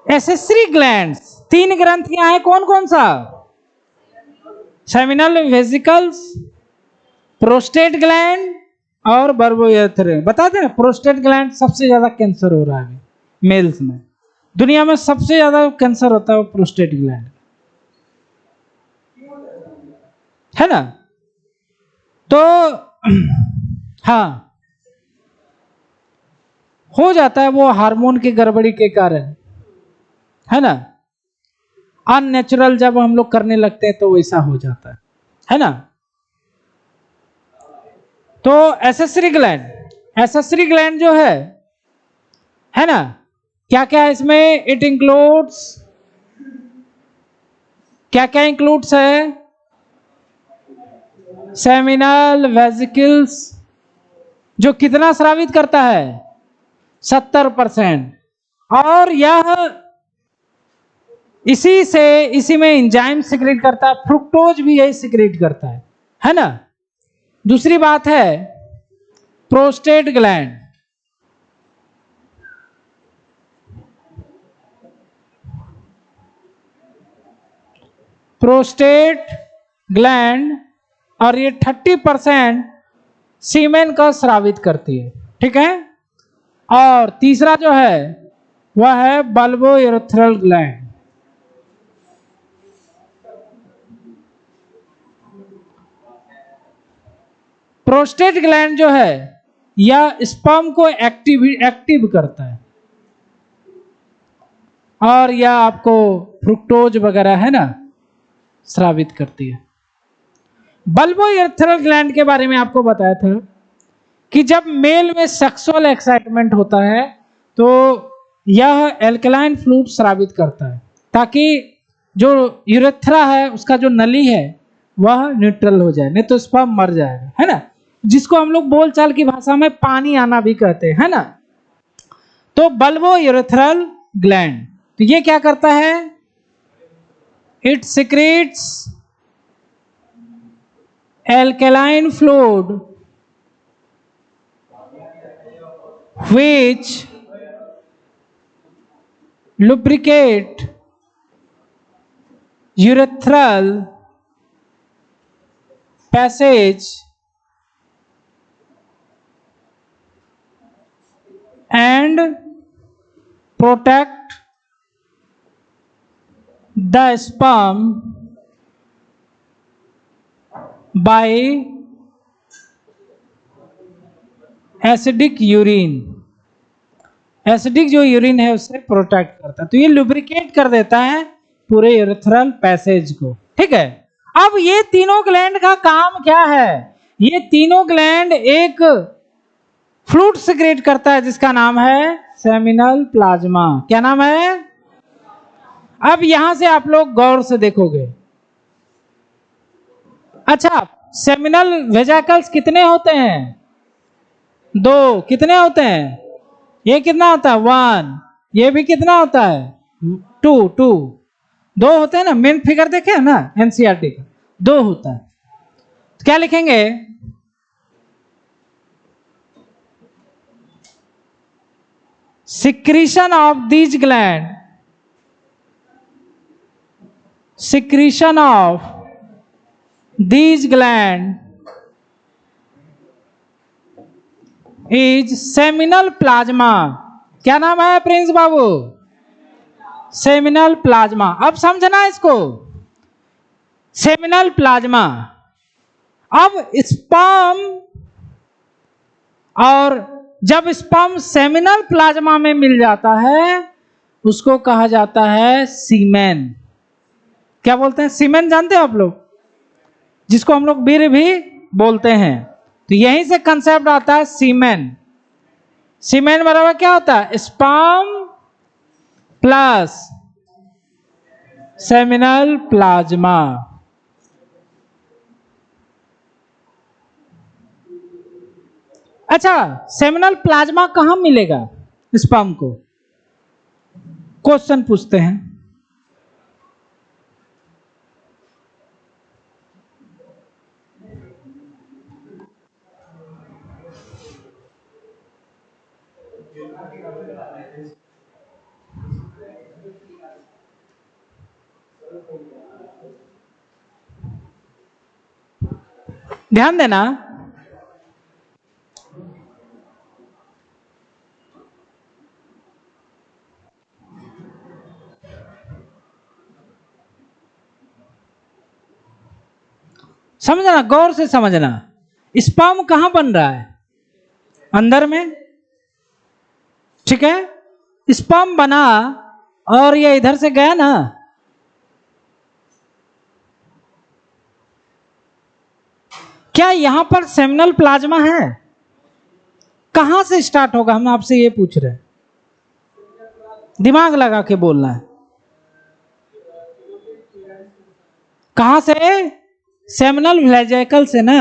एसेसरी ग्लैंड्स, 3 ग्रंथियां हैं, कौन कौन सा? सेमिनल वेसिकल्स, प्रोस्टेट ग्लैंड और बर्बोयूरेथ्रा। बता दें, प्रोस्टेट ग्लैंड सबसे ज्यादा कैंसर हो रहा है मेल्स में। दुनिया में सबसे ज्यादा कैंसर होता है वो प्रोस्टेट ग्लैंड, है ना? तो हाँ, हो जाता है वो हार्मोन की गड़बड़ी के कारण, है ना? अननेचुरल जब हम लोग करने लगते हैं तो वैसा हो जाता है ना? तो एसेसरी ग्लैंड, एसेसरी ग्लैंड जो है ना, क्या क्या है इसमें? इट इंक्लूड्स, क्या क्या इंक्लूड्स है? सेमिनल वेसिकल्स, जो कितना स्रावित करता है? 70%। और यह इसी में एंजाइम सिक्रेट करता है, फ्रुक्टोज भी यही सिक्रेट करता है ना? दूसरी बात है प्रोस्टेट ग्लैंड। प्रोस्टेट ग्लैंड, और ये 30% सीमेन का स्रावित करती है, ठीक है? और तीसरा जो है वह है बल्बोयूरेथ्रल ग्लैंड। प्रोस्टेट ग्लैंड जो है यह स्पर्म को एक्टिव करता है, और यह आपको फ्रुक्टोज वगैरह है ना स्रावित करती है। बल्बोयूरेथ्रल ग्लैंड के बारे में आपको बताया था कि जब मेल में सेक्सुअल एक्साइटमेंट होता है तो यह एल्कलाइन फ्लूइड स्रावित करता है, ताकि जो यूरेथ्रा है उसका जो नली है वह न्यूट्रल हो जाए, नहीं तो स्पर्म मर जाएगा, है ना? जिसको हम लोग बोलचाल की भाषा में पानी आना भी कहते हैं, है ना? तो बल्बोयूरेथ्रल ग्लैंड, तो ये क्या करता है? It secretes alkaline fluid which lubricate urethral passage and protect the sperm by acidic urine, acidic जो यूरिन है उससे प्रोटेक्ट करता है, तो ये लुब्रिकेट कर देता है पूरे यूरेथ्रल पैसेज को। ठीक है, अब ये तीनों ग्लैंड का काम क्या है? ये तीनों ग्लैंड एक फ्लूइड सिक्रेट करता है जिसका नाम है सेमिनल प्लाज्मा। क्या नाम है? अब यहां से आप लोग गौर से देखोगे। अच्छा, सेमिनल वेजिकल्स कितने होते हैं? 2। कितने होते हैं? ये कितना होता है? 1। ये भी कितना होता है? 2। 2 होते हैं ना, मेन फिगर देखे है ना एनसीईआरटी का, 2 होता है। तो क्या लिखेंगे? Secretion of these gland, secretion of these gland is seminal plasma. क्या नाम है प्रिंस बाबू? Seminal plasma. अब समझना इसको, सेमिनल प्लाज्मा। अब स्पर्म, और जब स्पर्म सेमिनल प्लाज्मा में मिल जाता है उसको कहा जाता है सीमेन। क्या बोलते हैं? सीमेन जानते हो आप लोग, जिसको हम लोग वीर्य भी बोलते हैं। तो यहीं से कंसेप्ट आता है सीमेन। सीमेन बराबर क्या होता है? Sperm plus seminal plasma. अच्छा, सेमिनल प्लाज्मा कहां मिलेगा स्पर्म को? क्वेश्चन पूछते हैं। ध्यान देना, समझना, गौर से समझना। स्पर्म कहां बन रहा है? अंदर में। ठीक है, स्पर्म बना और ये इधर से गया ना, क्या यहां पर सेमिनल प्लाज्मा है? कहां से स्टार्ट होगा, हम आपसे ये पूछ रहे हैं, दिमाग लगा के बोलना है। कहां से? सेमिनल वेजिकल से ना।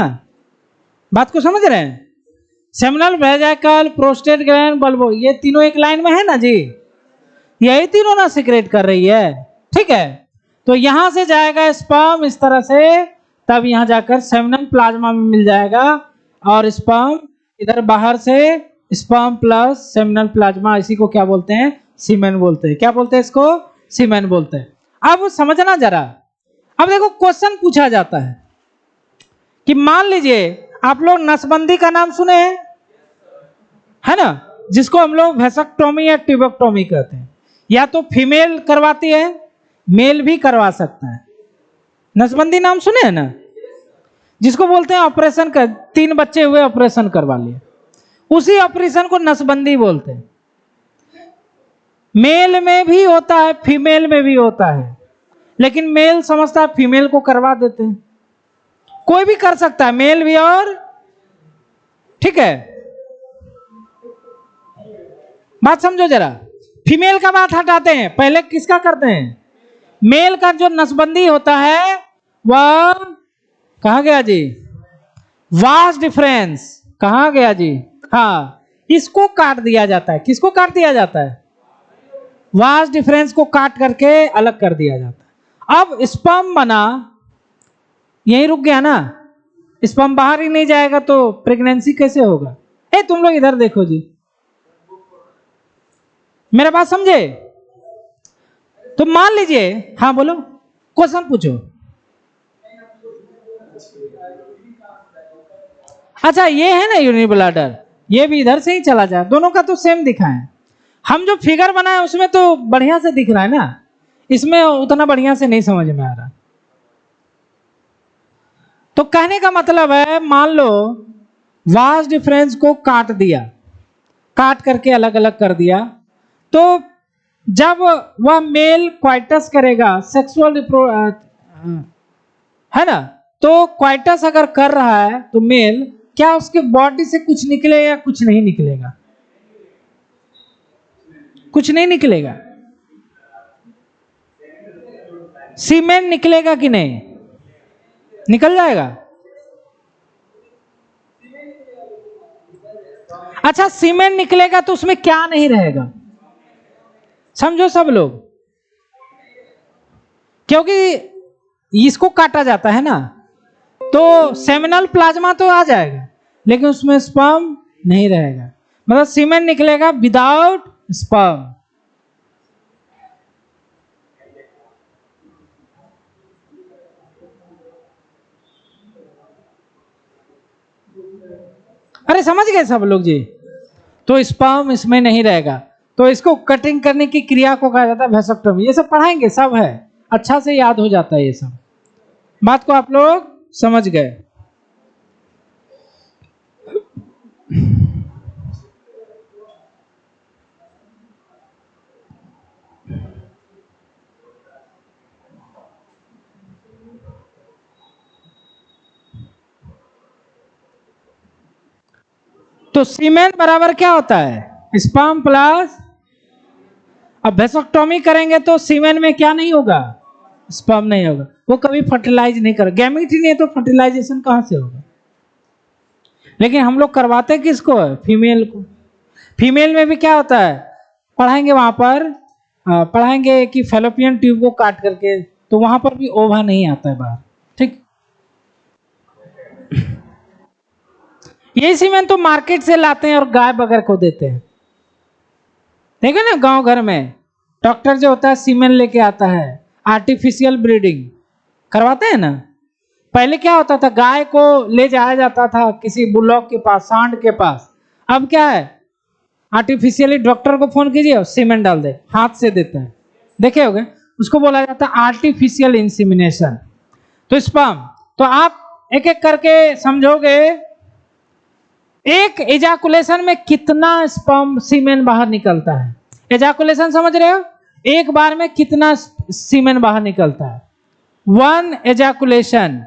बात को समझ रहे हैं? Seminal vesicle, prostate gland, bulbo, ये तीनों एक लाइन में है ना जी, यही तीनों ना सिक्रेट कर रही है। ठीक है, तो यहां से जाएगा स्पर्म इस तरह से, तब यहां जाकर सेमिनल प्लाज्मा में मिल जाएगा, और स्पर्म इधर बाहर से स्पर्म प्लस सेमिनल प्लाज्मा, इसी को क्या बोलते हैं? सीमेन बोलते हैं। क्या बोलते हैं इसको? सीमेन बोलते हैं। अब समझना जरा, अब देखो क्वेश्चन पूछा जाता है कि मान लीजिए आप लोग नसबंदी का नाम सुने हैं, है ना, जिसको हम लोग वेसेक्टोमी या ट्यूबेक्टोमी कहते हैं। या तो फीमेल करवाती है, मेल भी करवा सकता है। नसबंदी नाम सुने हैं ना, जिसको बोलते हैं ऑपरेशन कर, 3 बच्चे हुए ऑपरेशन करवा लिए, उसी ऑपरेशन को नसबंदी बोलते हैं। मेल में भी होता है, फीमेल में भी होता है, लेकिन मेल समझता है फीमेल को करवा देते हैं। कोई भी कर सकता है, मेल भी और, ठीक है, बात समझो जरा। फीमेल का बात हटाते हैं, पहले किसका करते हैं? मेल का जो नसबंदी होता है वह कहा गया जी? Vast difference. कहा गया जी? हाँ, इसको काट दिया जाता है। किसको काट दिया जाता है? वास्ट डिफरेंस को काट करके अलग कर दिया जाता है। अब स्पर्म बना, यहीं रुक गया ना, स्पर्म बाहर ही नहीं जाएगा तो प्रेगनेंसी कैसे होगा? ए तुम लोग इधर देखो जी, मेरा बात समझे? तो मान लीजिए, हाँ बोलो, क्वेश्चन पूछो। अच्छा, ये है ना यूनिब्लाडर, ये भी इधर से ही चला जाए, दोनों का तो सेम दिखा है। हम जो फिगर बनाए उसमें तो बढ़िया से दिख रहा है ना, इसमें उतना बढ़िया से नहीं समझ में आ रहा। तो कहने का मतलब है, मान लो वास डिफरेंस को काट दिया, काट करके अलग अलग कर दिया, तो जब वह मेल क्वाइटस करेगा, सेक्सुअल है ना, तो क्वाइटस अगर कर रहा है तो मेल, क्या उसके बॉडी से कुछ निकलेगा या कुछ नहीं निकलेगा? कुछ नहीं निकलेगा। सीमेन निकलेगा कि नहीं? निकल जाएगा। अच्छा, सीमेन निकलेगा तो उसमें क्या नहीं रहेगा? समझो सब लोग, क्योंकि इसको काटा जाता है ना, तो सेमिनल प्लाज्मा तो आ जाएगा, लेकिन उसमें स्पर्म नहीं रहेगा। मतलब सीमेन निकलेगा विदाउट स्पर्म। अरे समझ गए सब लोग जी? तो स्पर्म इसमें नहीं रहेगा, तो इसको कटिंग करने की क्रिया को कहा जाता है वेसेक्टोमी। ये सब पढ़ाएंगे, सब है, अच्छा से याद हो जाता है ये सब। बात को आप लोग समझ गए? तो सीमेन बराबर क्या होता है? Sperm plus. अब वेसेक्टोमी करेंगे तो सीमेन में क्या नहीं होगा? स्पर्म नहीं होगा, वो कभी फर्टिलाइज नहीं कर, गैमेट ही नहीं है तो फर्टिलाइजेशन कहां से होगा? लेकिन हम लोग करवाते किसको है? फीमेल को। फीमेल में भी क्या होता है, पढ़ाएंगे वहां पर, पढ़ाएंगे कि फेलोपियन ट्यूब को काट करके, तो वहां पर भी ओवा नहीं आता है बाहर। ठीक, ये सीमेंट तो मार्केट से लाते हैं और गाय बगैर को देते हैं। देखो ना गांव घर में डॉक्टर जो होता है सीमेंट लेके आता है, आर्टिफिशियल ब्रीडिंग करवाते हैं ना। पहले क्या होता था, गाय को ले जाया जाता था किसी बुलॉक के पास, सांड के पास। अब क्या है, आर्टिफिशियली डॉक्टर को फोन कीजिए और सीमेंट डाल दे, हाथ से देते हैं, देखे होंगे, उसको बोला जाता है आर्टिफिशियल इंसिमिनेशन। तो स्पर्म, तो आप एक एक करके समझोगे, एक एजाकुलेशन में कितना स्पर्म सीमेन बाहर निकलता है? एजाकुलेशन समझ रहे हो? एक बार में कितना सीमेन बाहर निकलता है? 1 एजाकुलेशन।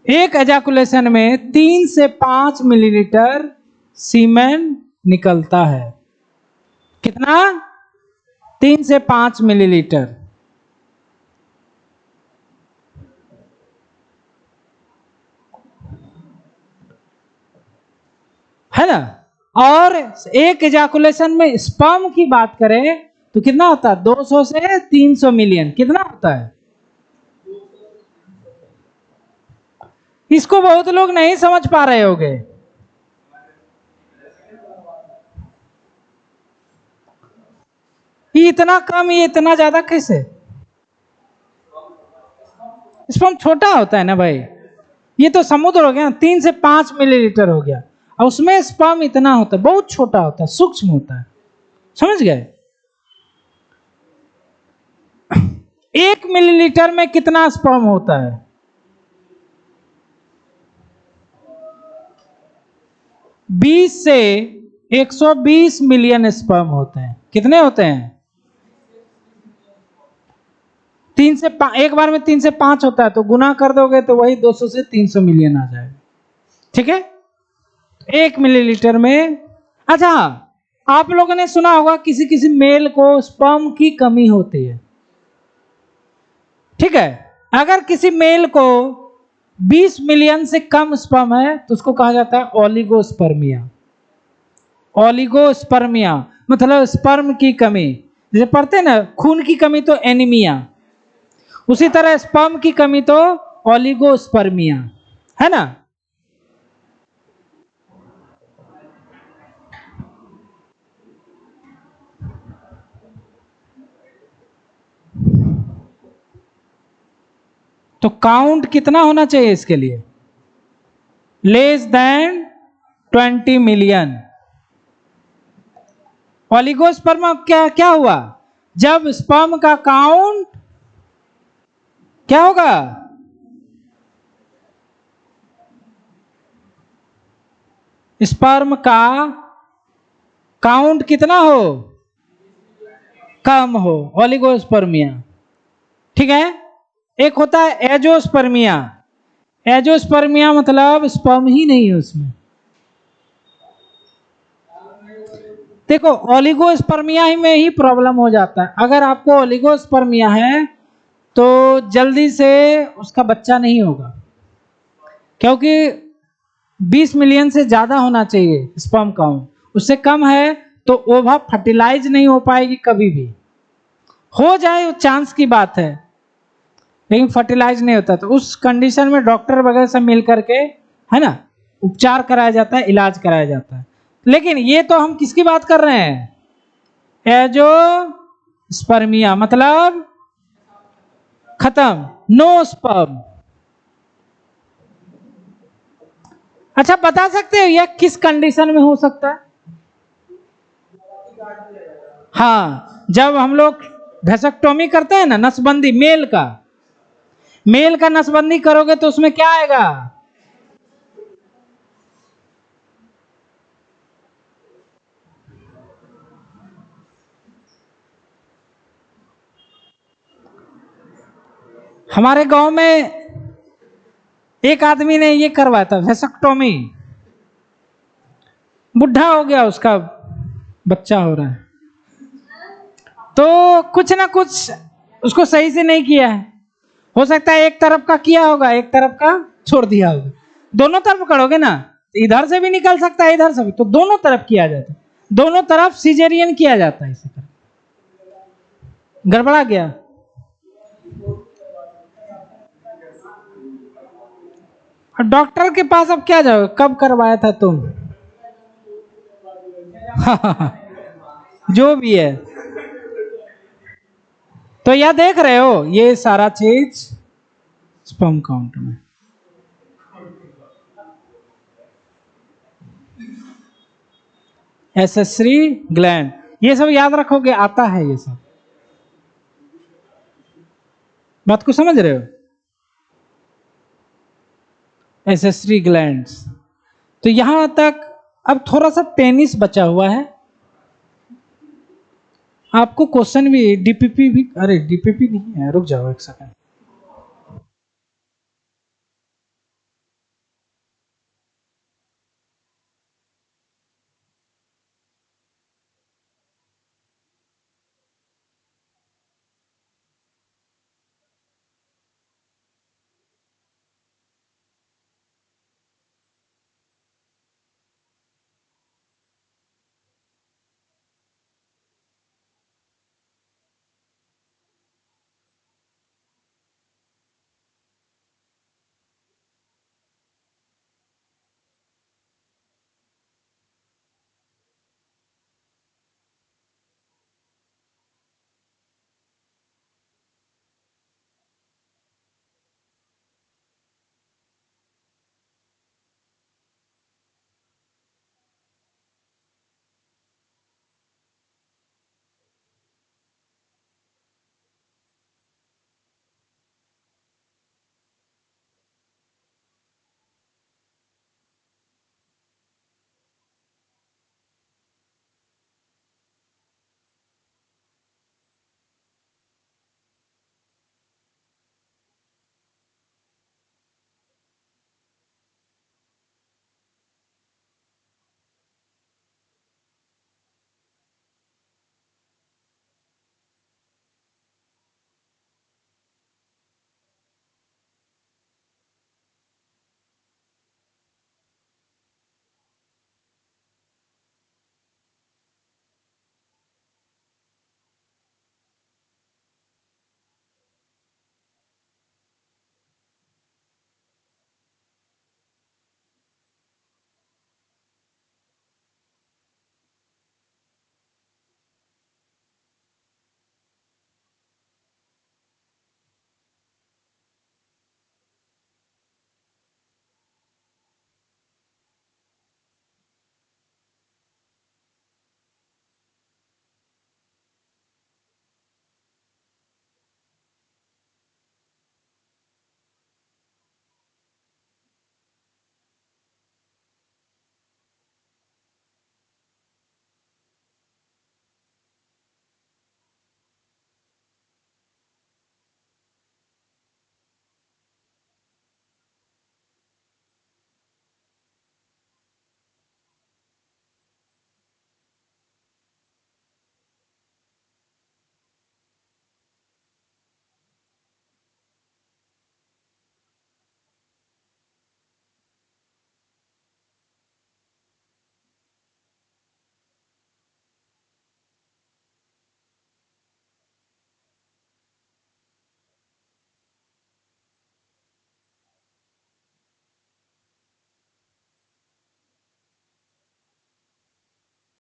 एक एजाकुलेशन में 3 से 5 मिलीलीटर सीमेन निकलता है। कितना? 3 से 5 मिलीलीटर, है ना। और एक एजाकुलेशन में स्पर्म की बात करें तो कितना होता है? 200 से 300 मिलियन। कितना होता है? इसको बहुत लोग नहीं समझ पा रहे होंगे। ये इतना कम, ये इतना ज्यादा कैसे? स्पर्म छोटा होता है ना भाई, ये तो समुद्र हो गया, 3 से 5 मिलीलीटर हो गया, और उसमें स्पर्म इतना होता है, बहुत छोटा होता है, सूक्ष्म होता है। समझ गए? 1 मिलीलीटर में कितना स्पर्म होता है? 20 से 120 मिलियन स्पर्म होते हैं। कितने होते हैं? एक बार में 3 से 5 होता है, तो गुना कर दोगे तो वही 200 से 300 मिलियन आ जाएगा। ठीक है, 1 मिलीलीटर में। अच्छा, आप लोगों ने सुना होगा किसी किसी मेल को स्पर्म की कमी होती है। ठीक है, अगर किसी मेल को 20 मिलियन से कम स्पर्म है तो उसको कहा जाता है ओलिगोस्पर्मिया। ओलिगोस्पर्मिया मतलब स्पर्म की कमी। जैसे पढ़ते हैं ना, खून की कमी तो एनीमिया, उसी तरह स्पर्म की कमी तो ओलिगोस्पर्मिया, है ना। तो काउंट कितना होना चाहिए इसके लिए? Less than 20 million. ओलिगोस्पर्म क्या क्या हुआ? जब स्पर्म का काउंट क्या होगा? स्पर्म का काउंट कितना हो? कम हो, ओलिगोस्पर्मिया। ठीक है। एक होता है एजोस्पर्मिया। एजोस्पर्मिया मतलब स्पर्म ही नहीं है उसमें। देखो ओलिगोस्पर्मिया ही में ही प्रॉब्लम हो जाता है। अगर आपको ओलिगोस्पर्मिया है तो जल्दी से उसका बच्चा नहीं होगा, क्योंकि 20 मिलियन से ज्यादा होना चाहिए स्पर्म काउंट। उससे कम है तो ओवा फर्टिलाइज नहीं हो पाएगी कभी भी। हो जाए चांस की बात है, लेकिन फर्टिलाइज नहीं होता। तो उस कंडीशन में डॉक्टर वगैरह सब मिल करके, है ना, उपचार कराया जाता है, इलाज कराया जाता है। लेकिन ये तो हम किसकी बात कर रहे हैं? एजोस्पर्मिया मतलब खत्म, नो स्पर्म। अच्छा, बता सकते हो यह किस कंडीशन में हो सकता है? हाँ, जब हम लोग वेसेक्टोमी करते हैं ना, नसबंदी, मेल का नसबंदी करोगे तो उसमें क्या आएगा? हमारे गांव में एक आदमी ने ये करवाया था, वेसेक्टोमी। बुढ़ा हो गया, उसका बच्चा हो रहा है, तो कुछ ना कुछ उसको सही से नहीं किया है। हो सकता है एक तरफ का किया होगा, एक तरफ का छोड़ दिया होगा। दोनों तरफ करोगे ना, इधर से भी निकल सकता है, इधर से भी, तो दोनों तरफ किया जाता है। दोनों तरफ सिजेरियन किया जाता है। इसी तरह गड़बड़ा गया। डॉक्टर के पास अब क्या जाओ? कब करवाया था तुम? जो भी है, तो यह देख रहे हो, ये सारा चीज स्पर्म काउंट में। एसेसरी ग्लैंड, ये सब याद रखोगे, आता है ये सब। बात को समझ रहे हो? Accessory glands. तो यहां तक। अब थोड़ा सा टेनिस बचा हुआ है। आपको क्वेश्चन भी, डीपीपी भी, अरे डीपीपी नहीं है, रुक जाओ एक सेकंड।